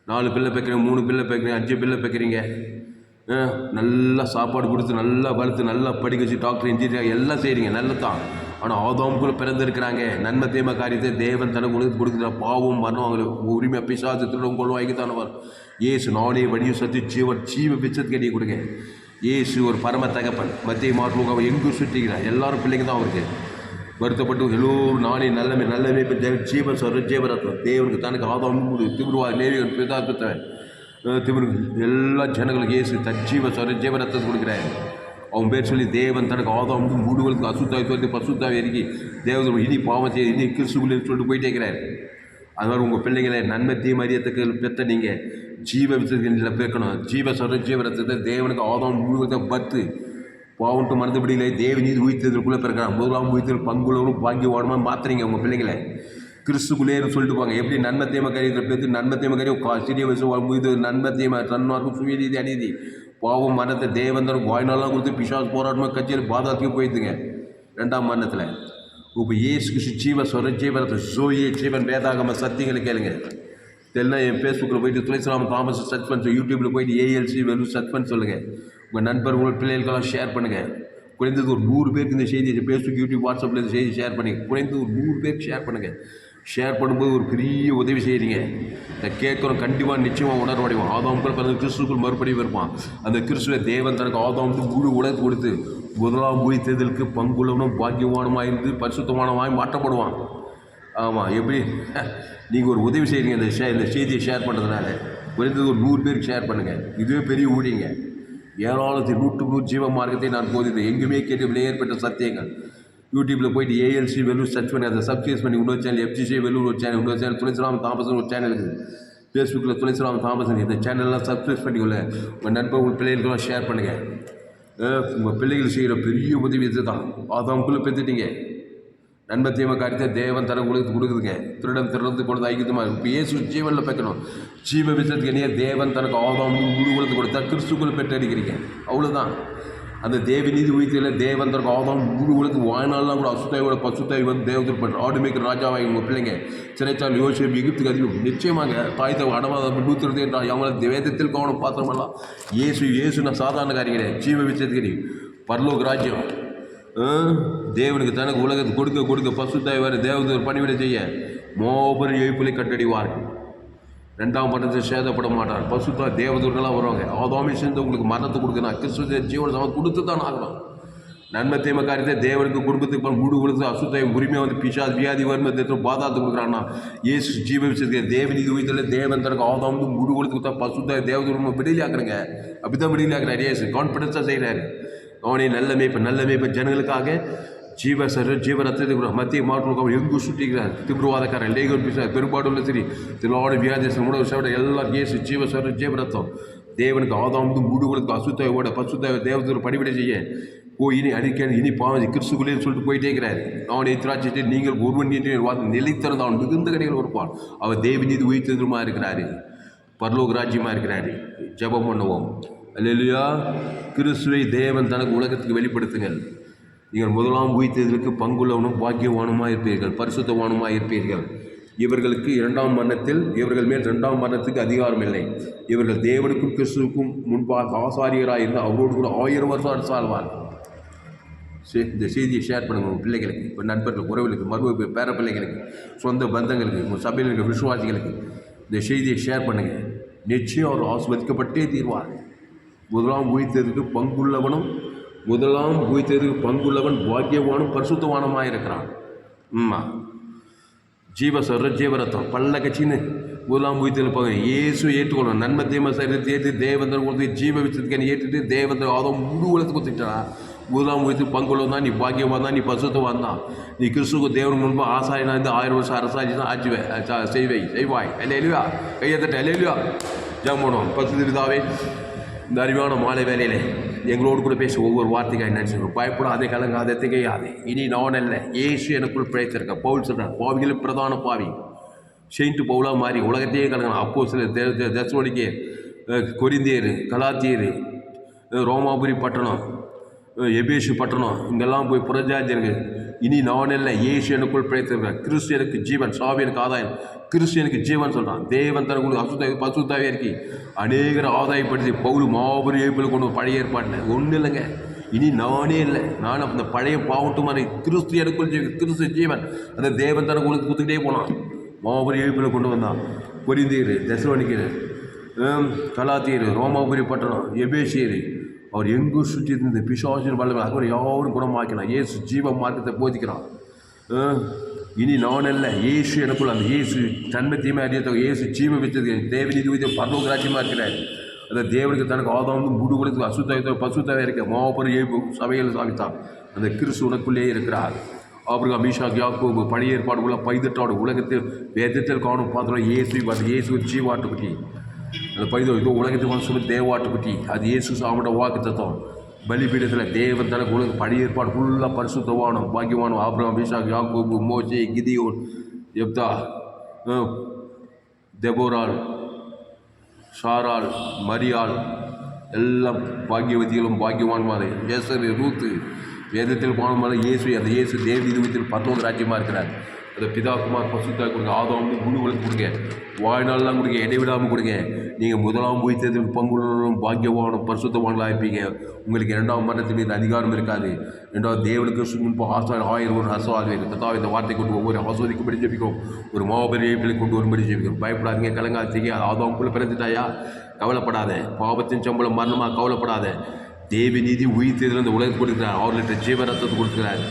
4 பிள்ளை பேக்கிறீங்க, 3 பிள்ளை பேக்கிறீங்க, 5 பிள்ளை பேக்கிறீங்க. நல்லா சாப்பாடு கொடுத்து நல்லா வளர்த்து நல்லா படிக்க வச்சு டாக்டர் இன்ஜினியர் எல்லாம் செய்கிறீங்க, நல்லதான். ஆனால் ஆதாமுக்குள்ளே பிறந்திருக்கிறாங்க. நன்மை தேம காரியத்தை தேவன் தனக்கு உலகத்துக்கு கொடுக்குற பாவம் மரணம் அவங்களுக்கு உரிமை பிசாசு திருடம் கொள்ளும் வாங்கித்தானவர். இயேசு நானே வழியும் சத்து ஜீவ பிச்சத்து கட்டி கொடுங்க. இயேசு ஒரு பரம தகப்பன். மத்திய மாற்று அவன் எங்கும் சுற்றிக்கிறார். எல்லாரும் பிள்ளைங்க தான் அவருக்கு. வருத்தப்பட்டு எல்லோரும் நானே நல்லமே ஜீவரத்தம் தேவனுக்கு தனக்கு ஆதாம் திமுருவா நேவியன் பிதாத்தவன் திமுரு எல்லா ஜனங்களுக்கு இயேசு ஜீவரத்தத்தை கொடுக்குறாரு. அவன் பேர் சொல்லி தேவன் தனக்கு ஆதாம் முழுவதுக்கு அசுத்தாவை சொல்லி பசுத்தாவை இறக்கி தேவன் இனி பாவம் செய்ய இனி கிறிஸ்துக்குள்ளே சொல்லிட்டு போயிட்டே இருக்கிறார். அதனால் உங்கள் பிள்ளைங்களை நன்மத்தையும் அறியத்துக்கு பெற்ற நீங்கள் ஜீவ விசத்தில் பேர்க்கணும். ஜீவரத்தத்தை தேவனுக்கு ஆதாம் முழுவதை பத்து பாவன்ட்டு மறந்துபடியிலே தேவநீதி உயிர்த்தெழுதலுக்குள்ளே பிறக்கிறான். முதலாம் உயிர்த்தெழுதல் பங்குள்ளவரும் பாக்கியவானுமா மாற்றுறீங்க உங்கள் பிள்ளைங்களை. கிறிஸ்துக்குள்ளேன்னு சொல்லிட்டு போங்க. எப்படி நன்மத்தையம காரியத்தில் பேர்த்து நன்மத்தையம காரியம் சிறிய வயசு நன்மத்தையம தன்மார்க்கும் சுயநீதி அநீதி பாவம் மரணத்தை தேவந்தரும் வாய்நாளெலாம் கொடுத்து பிசாசு போராட்டமாக கட்சியில் பாதாளத்துக்கு போயிடுதுங்க 2ஆம் மரணத்தில். இப்போ இயேசு கிறிஸ்து ஜீவரத்தை ஜோயே ஜீவன் வேதாகம சத்தியங்களை கேளுங்க. தெரியல என் ஃபேஸ்புக்கில் போயிட்டு துளசிராமன் தாமஸ் சர்ச் பண்ணி யூடியூப்பில் போயிட்டு ஏஎல்சி வெறும் சர்ச் பண்ணி சொல்லுங்கள். உங்கள் நண்பர்கள் பிள்ளைகளுக்கெல்லாம் ஷேர் பண்ணுங்கள். குறைந்தது ஒரு 100 பேருக்கு இந்த செய்தி ஃபேஸ்புக் யூடியூப் வாட்ஸ்அப்பில் இந்த செய்தி ஷேர் பண்ணி குறைந்தது ஒரு 100 பேருக்கு ஷேர் பண்ணுங்கள். ஷேர் பண்ணும்போது ஒரு பெரிய உதவி செய்கிறீங்க. இதை கேட்குறோம் கண்டிப்பாக நிச்சயமாக உணர்வடைவோம். ஆதாமுக்குள் பிறந்த கிறிஸ்துக்குள் மறுபடியும் இருப்பான். அந்த கிறிஸ்துவை தேவன் தனக்கு ஆதாமுக்கு முழு உலகத்து கொடுத்து முதலாம் உயிர்த்தெழுதலுக்கு பங்குள்ளவனும் பாக்கியவானுமாக இருந்து பரிசுத்தமானமாய் மாற்றப்படுவான். ஆமாம், எப்படி நீங்கள் ஒரு உதவி செய்கிறீங்க இந்த செய்தியை ஷேர் பண்ணுறதுனால. குறைந்தது ஒரு 100 பேருக்கு ஷேர் பண்ணுங்கள். இதுவே பெரிய ஊழியங்க. ஏராளத்தில் 100 ஜீவ மார்க்கத்தை நான் போதித்தேன். எங்குமே கேட்டு விலையேற்பட்ட சத்தியங்கள். யூடியூப்பில் போயிட்டு ஏஎல்சி வெல்லூர் சர்ச் பண்ணி அதை சப்ஸ்கிரைப் பண்ணி இன்னொரு சேனல், எஃப்ஜிசி வெல்லூர் ஒரு சேனல், இன்னொரு சேனல் துளசிராமன் தாமசன் ஒரு சேனல் இருக்குது. ஃபேஸ்புக்கில் துளசிராமன் தாமசன் இந்த சேனல்லாம் சப்ஸ்கிரைப் பண்ணிக்கொள்ள. உங்கள் நண்பர் உங்கள் பிள்ளைகளுக்கெல்லாம் ஷேர் பண்ணுங்கள். உங்கள் பிள்ளைகள் செய்கிற பெரிய உதவி இது தான். அதாவுக்குள்ளே பெற்றுட்டீங்க. நன்மை தீமை காரியத்தை தேவன் தர உங்களுக்கு கொடுக்குதுங்க. திருடம் திறந்து கொடுத்து ஐக்கியமாக இப்போ இயேசு ஜீவனில் பெற்றணும். ஜீவ விஷயத்துக்கு இனியே தேவன் தனக்கு ஆதாம் முழு உலகத்து கொடுத்தா கிறிஸ்துக்குள்ளே பெற்றடிக்கிறீங்க. அவ்வளோதான். அந்த தேவி நீதி உயிர்த்தியில் தேவன் தனக்கு ஆதாம் முழு உலகத்துக்கு வாழ்நாள்லாம் கூட அசுத்தாயோட பசுத்தாய் வந்து தேவத்தில் பெற்ற ஆடு மேய்க்கிற ராஜாவாக உங்கள் பிள்ளைங்க சிறைச்சால் யோசிப்பு எகிப்துக்கு அதிகம் நிச்சயமாக தாய்த்த அடவாத 120 அவங்கள வேதத்தில் கவனம் பாத்திரமெல்லாம் இயேசு நான் சாதாரண காரியம் கிடையாது. ஜீவ விஷயத்துக்கு பரலோக ராஜ்யம் தேவனுக்கு தனக்கு உலகத்தை கொடுக்க பசுத்தாய் வர தேவதூர் பணிவிட செய்ய மோபர் எழுப்பிலை கட்டடிவார்கள். 2ஆம் மரணத்தை சேதப்பட மாட்டார். பசுத்தா தேவதூர்களாக வருவாங்க. ஆதாமே சேர்ந்து உங்களுக்கு மரணத்தை கொடுக்கணும். கிறிஸ்துவ ஜீவனை அவன் கொடுத்து தான் ஆகணும். நன்மை தீமை காரியத்தை தேவனுக்கு குடும்பத்துக்கு மூடு கொடுத்து அசுத்தாய் உரிமையாக வந்து பிஷா வியாதி வறுமை பாதாத்து கொடுக்குறான்னா இயேசு ஜீவ விஷயத்துக்கு தேவநீதி உயிர்த்தில் தேவன் தனக்கு ஆதாம் வந்து மூடு கொடுத்து கொடுத்தா பசுத்தாய் தேவதூர் விடுதலையாக்குறங்க. அப்படி தான் விடுதலையாக்குறாரு. இயேசு கான்ஃபிடன்ஸாக செய்கிறாரு. அவனை நல்ல மேய்ப்ப ஜனங்களுக்காக ஜீவ ரத்தத்தை மத்திய மாவட்டங்களுக்கு அவர் எங்கு சுட்டிக்கிறார். திமிர்வாதக்காரன் லேகர் பிசார் பெரும்பாடுள்ள சரி திலோட வியாதிசம் உணவு சாப்பிட எல்லாரும் இயேசு ஜீவ ரத்தம் தேவனுக்கு ஆதாம் முடுகளுக்கு அசுத்தாயோட பசுத்தாய தேவதூர் படிவிட செய்ய இனி அடிக்க இனி பாவம் கிறிஸ்துக்குள்ளே சொல்லிட்டு போயிட்டே இருக்கிறார். அவனை திராட்சிட்டு நீங்கள் ஒருவன் நிலைத்திறந்த அவன் மிகுந்த கடைகள் இருப்பான். அவர் தேவநீதி உயிர்த்தெழுமா இருக்கிறாரு. பரலோக ராஜ்யமாக இருக்கிறாரு. ஜெபம் பண்ணுவோம். அல்லேலூயா. கிறிஸ்துவை தேவன் தனக்கு உலகத்துக்கு வெளிப்படுத்துங்கள். நீங்கள் முதலாம் உயிர்த்தெழுதலுக்கு பங்குள்ளவனும் பாக்கியவானுமாக இருப்பீர்கள், பரிசுத்தவானுமாக இருப்பீர்கள். இவர்களுக்கு 2ஆம் மரணத்தில் இவர்கள் மேல் 2ஆம் மரணத்துக்கு அதிகாரம் இல்லை. இவர்கள் தேவனுக்கும் கிறிஸ்துவுக்கும் முன்பாக ஆசாரியராக இருந்து அவரோடு கூட 1000 வருஷம் அரசாழ்வார். இந்த செய்தியை ஷேர் பண்ணுங்கள் உங்கள் பிள்ளைகளுக்கு, இப்போ நண்பர்களுக்கு, உறவுகளுக்கு, மரும பேர பிள்ளைகளுக்கு, சொந்த பந்தங்களுக்கு, உங்கள் சபையில் இருக்க விசுவாசிகளுக்கு இந்த செய்தியை ஷேர் பண்ணுங்கள். நிச்சயம் அவர் ஆஸ்வதிக்கப்பட்டே தீர்வார். முதலாம் உயிர்த்தெழுதலுக்கு பங்குள்ளவன் பாக்கியவானும் பரிசுத்தவானுமாக இருக்கிறான். ஜீவரத்தம் பல்ல கட்சின்னு முதலாம் உயிர்த்தெழுதல் பங்கு இயேசு ஏற்றுக்கொள்ளணும். நன்மை தீமை சரீரத்தை ஏற்று தேவந்தர் கொடுத்து ஜீவ விஷயத்துக்கு ஏற்றுட்டு தேவந்தர் ஆதம் முழு உலகத்துக்கு கொடுத்துட்டா முதலாம் உயிர்த்து பங்குள்ளவன் தான். நீ பாக்கியவான் தான், நீ பரிசுத்தவான் தான். நீ கிறிஸ்துக்கு தேவன் முன்பு ஆசாரினா இருந்து 1000 வருஷம் அரசாட்சி தான் செய்வாய். இல்லையா கையத்தட்ட இல்லையா ஜாமோனம் பசுதாவே. இந்த அறிவான மாலை வேலையில் எங்களோடு கூட பேசி ஒவ்வொரு வார்த்தைக்காக நினச்சிருக்கோம். பயப்படாதே, கலங்காதே, திகையாதே. இனி நான் அல்ல, இயேசு எனக்குள் பிழைத்திருக்க. பவுல் சொல்கிறார், பாவிகளில் பிரதான பாவி செயின்ட்டு பவுலாக மாறி உலகத்தையே கலங்கலாம். அப்போ சில தெசலோனிக்கே, கொரிந்தியர், கலாத்தியர், ரோமாபுரி பட்டணம், எபேசு பட்டணம், இங்கெல்லாம் போய் புறஜாதியருக்கு இனி நான் அல்ல, இயேசு எனக்குள் பிழைத்திருக்கிறார். கிறிஸ்து எனக்கு ஜீவன், சாவி எனக்கு ஆதாயம். கிறிஸ்து எனக்கு ஜீவன் சொல்கிறான். தேவன் தனக்கு பசுத்தாவே இருக்கி அநேகரை ஆதாயப்படுத்தி பவுல் மாபெரும் ஏப்பில் கொண்டு பழைய ஏற்பாட்டில் ஒன்றும் இல்லைங்க. இனி நானே இல்லை, நான் அந்த பழைய பாவட்டும் மாதிரி கிறிஸ்து எனக்குள் கிறிஸ்து ஜீவன் அந்த தேவன் தனக்கு உங்களுக்கு கொடுத்துக்கிட்டே போனான். மாபெரும் ஏப்பில் கொண்டு வந்தான். கொரிந்தியர், தெசலோனிக்கர், கலாத்தியர், ரோமாபுரி பட்டணம், எபேசியர், அவர் எங்கும் சுற்றி இருந்த பிசாசின் வல்லமை அவர் யாரும் குணமாக்கினான். இயேசு ஜீவ மார்க்கத்தை போதிக்கிறான். இனி நான் அல்ல, இயேசு எனக்குள்ள அந்த இயேசு தன்மை தீமை அறியத்தோ இயேசு ஜீவ வச்சது தேவநீதி வைத்த பரலோக ராஜ்யமாக இருக்கிறார். அந்த தேவனுக்கு தனக்கு ஆதாம் முடுகுலத்துக்கு அசுத்தாயத்தோ பசுத்தாவே இருக்க மாபெரும் ஏற்பு சபையில் சாதித்தான். அந்த கிறிஸ்து உனக்குள்ளே இருக்கிறார். ஆபிரகாம், ஈசாக், யாக்கோபு பழைய ஏற்பாடுக்குள்ள 18 உலகத்தில் வேதத்தில் காணும் பாத்திரம் இயேசு ஜீவாட்டுக்குட்டி. அந்த 18 உலகத்துக்கு சொல்லி தேவாட்டுக்குட்டி. அது இயேசு சாமியோட வாக்கு தத்துவம். பலிபீடத்தில் தேவன் தனக்கு உலக பழைய ஏற்பாடு ஃபுல்லாக பரிசுத்தவானும் பாக்கியவானும் ஆபிரகாம், ஈசாக், யாக்கோபு, மோசே, கிதியோன், எப்தா, தெபோரால், சாரால், மரியாள் எல்லாம் பாக்கியவதிகளும் பாக்கியவான்மாரே. ஏசர், ரூத்து வேதத்தில் போன மாதிரி இயேசு அந்த இயேசு தேவ விதத்தில் பரலோக ராஜ்யமாக இருக்கிறார். அதை பிதா குமார் பசுத்தாய் கொடுங்க. ஆதாம் முழு உலகம் கொடுங்க. வாழ்நாள்லாம் கொடுங்க. இடைவிடாமல் கொடுங்க. நீங்கள் முதலாம் உயிர்த்தெழுதலுக்கு பங்குள்ளவரும் பாக்கியவானும் பரிசுத்தவான்களாக இருப்பீங்க. உங்களுக்கு இரண்டாம் மரணத்தின் மீது அதிகாரம் இருக்காது. இரண்டாவது தேவனுக்கு முன்பு 1000 ஆசீர்வாதம். கர்த்தாவே இந்த வார்த்தை கொண்டு ஒவ்வொரு ஆஸ்வதிக்கும்படி ஜெபிக்கும். ஒரு மாபெரிய இயேபிலை கொண்டு வரும்படி ஜெபிக்கும். பயப்படாதீங்க, கலங்காதீங்க. ஆதாமுக்குள்ளே பிறந்துட்டாயா, கவலைப்படாத. பாவத்தின் சம்பளம் மரணமாக, கவலைப்படாத. தேவ நீதி உயிர்த்தெழுதல் இந்த உலகத்துக்கு கொடுக்குறார். 6 லிட்டர் ஜீவ ரத்தத்தை கொடுக்குறார்.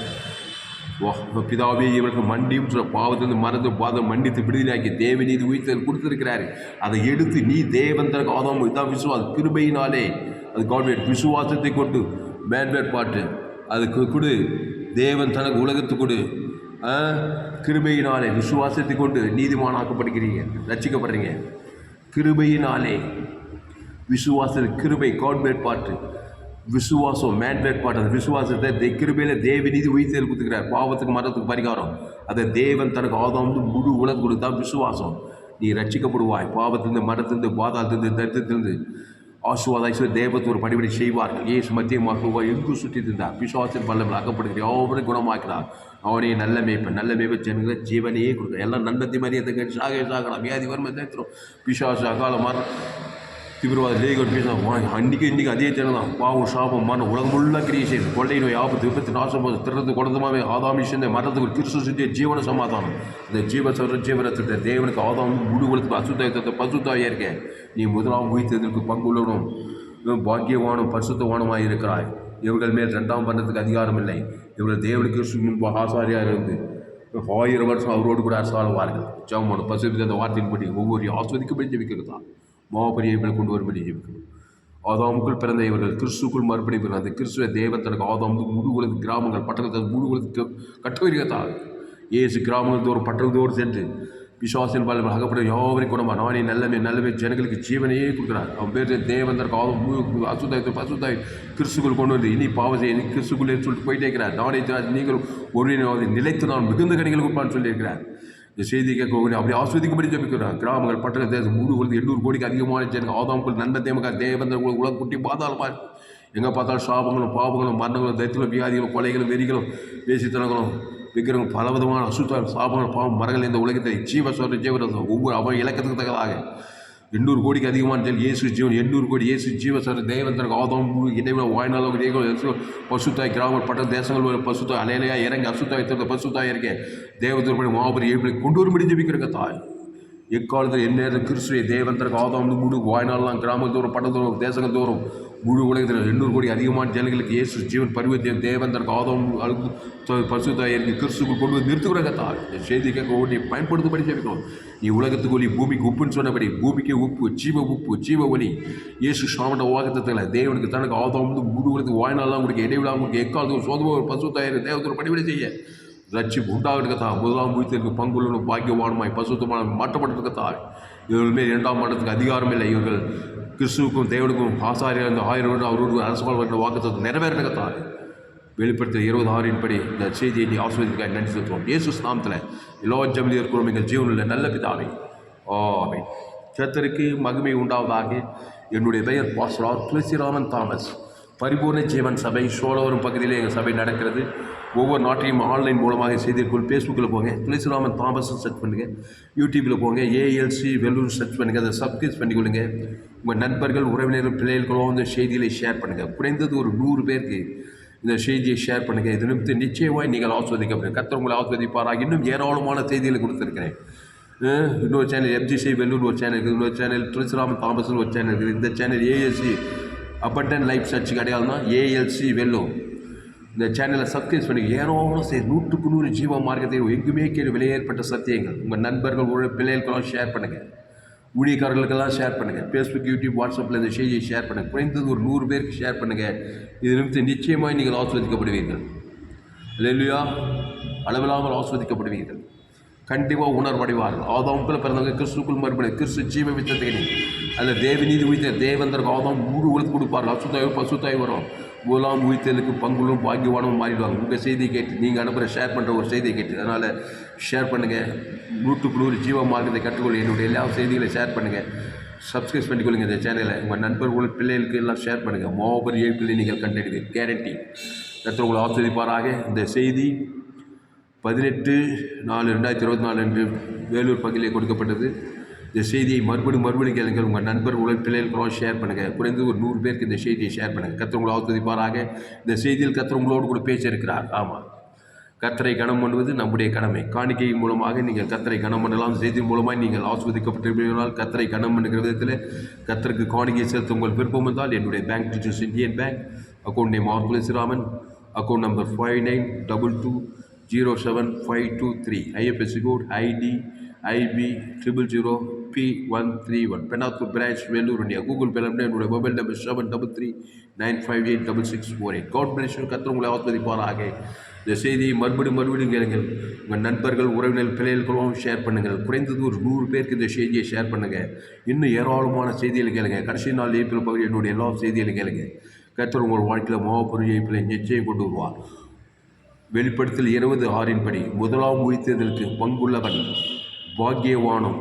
பிதாவே இவருக்கு மண்டியும் சொல்ல பாவத்திலிருந்து மறந்து பாதம் மன்னித்து விடுதலையாக்கி தேவ நீதி உயிர்த்தெழுதல் கொடுத்துருக்கிறாரு. அதை எடுத்து நீ தேவன் தனக்கு ஆதாம் இதான் விசுவாசம் கிருபையினாலே அது கவர்மெண்ட் விசுவாசத்தை கொண்டு மேன்வேட் பாட்டு அதுக்கு கொடு. தேவன் தனக்கு உலகத்துக்கு கொடு. கிருபையினாலே விசுவாசத்தை கொண்டு நீதிமானாக்கப்படுகிறீங்க, ரட்சிக்கப்படுறீங்க. கிருபையினாலே விசுவாச கிருபை கவர்மெண்ட் பாட்டு விசுவாசம் மேன்வேட் பாட்டு. அந்த விசுவாசத்தை கிருபையில் தேவ நீதி உயிர்த்தெழுதல் கொடுத்துக்கிறார். பாவத்துக்கு மரணத்துக்கு பரிகாரம் அதை தேவன் தனக்கு ஆதாம் முழு உலகம் கொடுத்தான் விசுவாசம். நீ ரட்சிக்கப்படுவாய். பாவத்திலிருந்து மரணத்திலிருந்து பாதாளத்திலிருந்து தரித்திலிருந்து ஆசுவாதாய் தேவத்தை ஒரு படிப்படி செய்வார்கள். ஏசு மத்திய மாற்றுவாய் எங்கு சுற்றி இருந்தார். விசுவாசத்தின் பல்லவில் அகப்படுகிற அவரை குணமாக்கிறார். அவனே நல்ல மேய்ப்பு ஜனங்களை ஜீவனையே கொடுக்குற. எல்லாம் நன்மத்தி மாதிரி எதை சாகலாம். வியாதி வறுமை தேத்துறோம். விசுவாச அகால மரணம் தீவிரவாத லேகர் பேசுகிறாங்க. இன்றைக்கி அதே ஜனம் தான். பாவம் சாபம் மரணம் உலகம் ஃபுல்லாக கிரியை செய்யுது. கொள்ளை நோய் ஆபத்து விபத்து நாசம் திறந்து கொண்டதுமாவே ஆதாமி சேர்ந்த மரணத்துக்கு கிறிஸ்து சுற்றிய ஜீவன சமாதானம். இந்த ஜீவனத்தை தேவனுக்கு ஆதாம் முழு உலகத்துக்கு அசுத்தத்தை பசுத்தாயாக இருக்கேன். நீ முதலாம் உயிர்த்தெழுதலுக்கு பங்குள்ளவனும் பாக்கியவானும் பரிசுத்தவானுமாக இருக்கிறாய். இவர்கள் மேல் 2ஆம் மரணத்துக்கு அதிகாரம் இல்லை. இவர்கள் தேவனுக்கு முன்பு ஆசாரியாக இருந்து 1000 வருஷம் அவரோடு கூட அரசாளுவார்கள். ஜெபம் பசுத்த அந்த வார்த்தையின்படி ஒவ்வொரு ஆஸ்வதிக்கும்படி ஜெபிக்கிறதா மாபெரியங்களை கொண்டு வரும்படி ஜெபிக்கணும். ஆதாமுக்குள் பிறந்த இவர்கள் கிறிஸ்துக்குள் மறுபடி பெறும். அந்த கிறிஸ்துவ தேவன் தனக்கு ஆதாம் முழு உலக கிராமங்கள் பட்டணத்தில் முழு உலகத்துக்கு கட்டுவீர்கள். ஏசு கிராமங்கள் தோறும் பட்டணம் தோறும் சென்று விசுவாசின் பால் அகப்பட யாவரையும் குணமா நானே நல்லவே ஜனங்களுக்கு ஜீவனையே கொடுக்குறார். அவன் பேர் தேவன் தனக்கு ஆதாம் முழு அசுத்தாய் கிறிஸ்துக்குள் கொண்டு வந்து இனி பாவம் செய்ய கிறிஸ்துக்குள்ளே சொல்லிட்டு போயிட்டே இருக்கிறார். நானே நீங்கள் ஒரு நிலைத்து நான் மிகுந்த கணிகளுக்கு கொடுப்பான்னு சொல்லியிருக்கிறார். இந்த செய்தி கேட்க அப்படி ஆஸ்வதிக்கும்படி ஜெபிக்கிறார். கிராமங்கள் பட்டண தேசம் 800 கோடிக்கு அதிகமான ஜனங்கள் ஆதாமுக்குள் நன்மை தேமக்கா தேவந்த உலகம் குட்டி பாதாளமாக எங்கே பார்த்தாலும் சாபங்களும் பாவங்களும் மரணங்களும் தரித்திரம் வியாதிகளும் கொலைகளும் வெறிகளும் வேசித்தனங்களும் விக்கிரங்களும் பலவிதமான அசுத்த சாபங்கள் பாவம் மரங்கள் இந்த உலகத்தை ஜீவரசம் ஒவ்வொரு அவன் இலக்கத்துக்கு தக்கதாக 800 கோடிக்கு அதிகமான இயேசு ஜீவன் 800 கோடி இயேசு ஜீவசர் தேவன் தனக்கு ஆதாம் இடைவிட வாய்நாளும் பசுத்தாய் கிராமங்கள் பட்ட தேசங்கள் பசுத்தாய் அலையிலையாக இறங்கி அசுத்தாய் திறந்த பசுத்தாய் இருக்கேன். தேவதூர்படி மாபெரும் ஏழ்களை கொண்டு வரும்படி ஜெபிக்கிறங்க தாய். எக்காலத்தில் எந்நேரம் கிறிஸ்துவை தேவன் தனக்கு ஆதாம் முழு வாய்நாள்லாம் கிராமங்கள் தோறும் பட்டம் தோறும் தேசங்கள் தோறும் முழு உலகத்தில் 800 கோடி அதிகமான ஜனங்களுக்கு இயேசு ஜீவன் பருவத்தையும் தேவன் தனக்கு ஆதாம் பசுத்தாய் இருக்கு கிறிஸ்துக்கு கொண்டு வந்து நிறுத்துக்கிறங்க தாய். இந்த செய்தி கேட்க நீ பயன்படுத்தபடி ஜெபிக்கணும். நீ உலகத்துக்கு ஒளி பூமிக்கு உப்புன்னு சொன்னபடி பூமிக்கு உப்பு ஜீவ ஒளி இயேசு சாமண்ட வாகத்தத்தில் தேவனுக்கு தனக்கு ஆதாம் முழு உலகத்துக்கு வாய்நாள்லாம் உங்களுக்கு இடைவிடாமல் உங்களுக்கு எக்காலத்துக்கு சோதமாக ஒரு பசுத்தாயிரம் தேவத்தோட படிவிட செய்ய ரட்சிப்பு உண்டாகிறதுக்கா முதலாம் உயிர்த்தெழுதலுக்கு பங்குள்ளவனும் பாக்கியவானுமாய் பசுத்தமான மாற்றப்பட்டிருக்கத்தாய். இவர்கள் மேல் 2ஆம் மரணத்துக்கு அதிகாரம் இல்லை. இவர்கள் கிறிஸ்துவுக்கும் தேவனுக்கும் ஆசாரியாக இருந்த 1000 வருடம் அவரோடு அரசுமால் வருகிற வாக்குத்தத்தை நிறைவேறினதால் வெளிப்படுத்த 26 படி இந்த செய்தியை நீ ஆஸ்வதிக்க நன்றி செலுத்துவோம். இயேசு நாமத்தில் எல்லா ஜெபத்திலும் இருக்கிறோம். எங்கள் ஜீவனில் நல்ல பிதாவே ஆமென். கர்த்தருக்கு மகிமை உண்டாவதாக. என்னுடைய பெயர் பாஸ்டர் துளசிராமன் தாமஸ். பரிபூர்ண ஜீவன் சபை சோழவரம் பகுதியிலே எங்கள் சபை நடக்கிறது. ஒவ்வொரு நாட்டையும் ஆன்லைன் மூலமாக செய்திருக்கோள். ஃபேஸ்புக்கில் போங்க, துளசிராமன் தாமஸ் சர்ச் பண்ணுங்கள். யூடியூப்பில் போங்க, ஏஎல்சி வெல்லூர் சர்ச் பண்ணுங்கள். அதை சப்ஸ்கிரைப் பண்ணிக்கொள்ளுங்க. உங்கள் நண்பர்கள் உறவினர்கள் பிள்ளைகளும் இந்த செய்திகளை ஷேர் பண்ணுங்கள். குறைந்தது ஒரு 100 பேருக்கு இந்த செய்தியை ஷேர் பண்ணுங்கள். இது நிமித்து நிச்சயமாக நீங்கள் ஆஸ்வதிக்கப்படுங்க. கர்த்தர் உங்களை ஆஸ்வதிப்பாராக. இன்னும் ஏராளமான செய்திகளை கொடுத்துருக்கிறேன். இன்னொரு சேனல் எஃப்ஜிசி வெல்லூர் ஒரு சேனல் இருக்குது. இன்னொரு சேனல் துளசிராமன் தாமஸ்னு ஒரு சேனல் இருக்குது. இந்த சேனல் ஏஎல்சி அப்பட்டன் லைஃப் சர்ச்சுக்கு அடையாளம் தான் ஏஎல்சி வெல்லூர். இந்த சேனலை சப்ஸ்கிரைப் பண்ணி ஏராளம் 100க்கு 100 ஜீவ மார்க்கத்தை எங்குமே கீழே விலையேற்பட்ட சத்தியங்கள் உங்கள் நண்பர்கள் பிள்ளைகளுக்கெல்லாம் ஷேர் பண்ணுங்கள். ஊழியக்காரர்களுக்கெல்லாம் ஷேர் பண்ணுங்கள். ஃபேஸ்புக் யூடியூப் வாட்ஸ்அப்பில் இந்த செய்தியை ஷேர் பண்ணுங்கள். குறைந்தது ஒரு 100 பேருக்கு ஷேர் பண்ணுங்கள். இது நிமித்தம் நிச்சயமாக நீங்கள் ஆஸ்வதிக்கப்படுவீர்கள். அல்லேலூயா. அளவில்லாமல் ஆஸ்வதிக்கப்படுவீர்கள். கண்டிப்பாக உணர்வடைவார்கள். ஆதாமுக்குள்ள பிறந்தவங்க கிறிஸ்துக்குள் மறுபடியும் கிறிஸ்து ஜீவ வித்தத்தை அதில் தேவநீதி உயிர்த்த தேவந்தருக்கு ஆதாம் முழு உலகத்து கொடுப்பார்கள். அசுத்தாய் பசுத்தாய் வரும். முதலாம் உயிர்த்தலுக்கு பங்குகளும் பாக்கியவானும் மாறிடுவாங்க. உங்கள் செய்தியை கேட்டு நீங்கள் அனுப்புகிற ஷேர் பண்ணுற ஒரு செய்தியை கேட்டு அதனால் ஷேர் பண்ணுங்கள். 100க்கு 100 ஜீவ மார்க்கத்தை கற்றுக்கொள்ள என்னுடைய எல்லா செய்திகளை ஷேர் பண்ணுங்கள். சப்ஸ்கிரைப் பண்ணிக்கொள்ளுங்க இந்த சேனலை. உங்கள் நண்பர்கள் பிள்ளைகளுக்கு எல்லாம் ஷேர் பண்ணுங்கள். மாபெரும் ஏற்பிள்ளை நீங்கள் கண்டறிவீர்கள். கேரண்டி. கர்த்தர் உங்களை ஆஸ்வதிப்பாராக. இந்த செய்தி 18/4/2024 அன்று வேலூர் பகுதியிலே கொடுக்கப்பட்டது. இந்த செய்தியை மறுபடியும் கேளுங்கள். உங்கள் நண்பர் பிள்ளைகளுக்கெல்லாம் ஷேர் பண்ணுங்கள். குறைந்தது ஒரு 100 பேருக்கு இந்த செய்தியை ஷேர் பண்ணுங்கள். கர்த்தர் உங்களை ஆசீர்வதிப்பாராக. இந்த செய்தியில் கர்த்தர் உங்களோடு கூட பேச இருக்கிறார். ஆமாம், கர்த்தரை கனம் பண்ணுவது நம்முடைய கடமை. காணிக்கையின் மூலமாக நீங்கள் கர்த்தரை கனம் பண்ணலாம். செய்தியின் மூலமாக நீங்கள் ஆசீர்வதிக்கப்பட்டிருப்பீர்கள். கர்த்தரை கனம் பண்ணுகிற விதத்தில் கர்த்தருக்கு காணிக்கை செலுத்த உங்கள் விருப்பம் இருந்தால் என்னுடைய bank teachers Indian bank account name R Thulasiraman, account number 5922075223, IFSC code ID IB 000P131, Penathur branch, Vellore, India. Google Pay என்னுடைய mobile number 7339586648. God bless you. கர்த்தர் உங்களை ஆசீர்வதிப்பாராக. இந்த செய்தியை மறுபடியும் கேளுங்கள். உங்கள் நண்பர்கள், உறவினர்கள், பிள்ளைகளுக்கெல்லாம் ஷேர் பண்ணுங்கள். குறைந்தது ஒரு 100 பேருக்கு இந்த செய்தியை ஷேர் பண்ணுங்கள். இன்னும் ஏராளமான செய்திகள் கேளுங்க. கடைசி நாள் ஏப்ரல் பகுதி என்னுடைய எல்லா செய்திகளும் கேளுங்க. கர்த்தர் உங்கள் வாழ்க்கையில் மாபெரும் ஜெயிப்பில் நிச்சயம் கொண்டு வருவார். வெளிப்படுத்தல் 20:6 முதலாம் உயிர்த்தெழுதலுக்கு பங்குள்ளவன் பாக்கியவானும்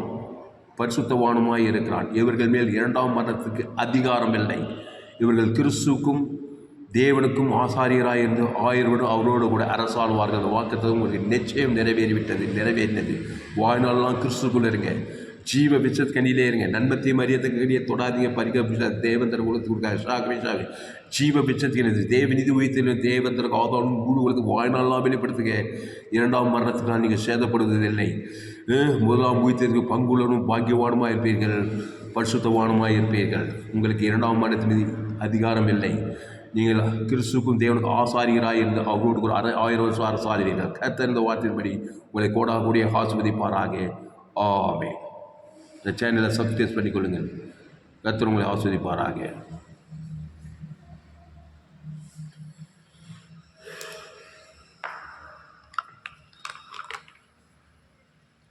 பரிசுத்தவானுமாய் இருக்கிறான். இவர்கள் மேல் இரண்டாம் மரணத்துக்கு அதிகாரம் இல்லை. இவர்கள் கிறிஸ்துவுக்கும் தேவனுக்கும் ஆசாரியராயிருந்து 1000 வருடம் அவரோடு கூட அரசாளுவார்கள். அந்த வாக்குத்தத்தம் உங்களுக்கு நிச்சயம் நிறைவேறினது. வாழ்நாளெல்லாம் கிறிஸ்துக்குள்ள இருங்க. ஜீவ விச்சத்கனிலே இருங்க. நன்மத்தையும் அறியத்தக்க கனியை தொடாதீங்க. பரிக தேவந்தர குலத்துக்காக ஷாகவே ஜீவ விச்சத்கனது தேவநிதி உயிர்த்து தேவந்தருக்கு ஆதாரம் கூடு உலகத்துக்கு வாழ்நாளெல்லாம் வெளிப்படுத்துங்க. இரண்டாம் மரணத்துக்காக நீங்கள் சேதப்படுவதில்லை. முதலாம் உயிர்த்ததுக்கு பங்குள்ளனும் பாக்கியவானுமாக இருப்பீர்கள், பரிசுத்தவானுமாக இருப்பீர்கள். உங்களுக்கு இரண்டாம் மரணத்தின் மீது அதிகாரம் இல்லை. நீங்கள் கிறிஸ்துக்கும் தேவனுக்கு ஆசாரியராக இருந்து அவரோடு ஒரு 1000 வருஷம் அரசாகிறீர்கள். கர்த்தர் இந்த வார்த்தையின்படி உங்களை கூடிய ஆசீர்வதிப்பாராக. ஆமென். இந்த சேனலை சப்ஸ்கிரைப் பண்ணிக்கொள்ளுங்கள். கர்த்தர் உங்களை ஆசீர்வதிப்பாராக.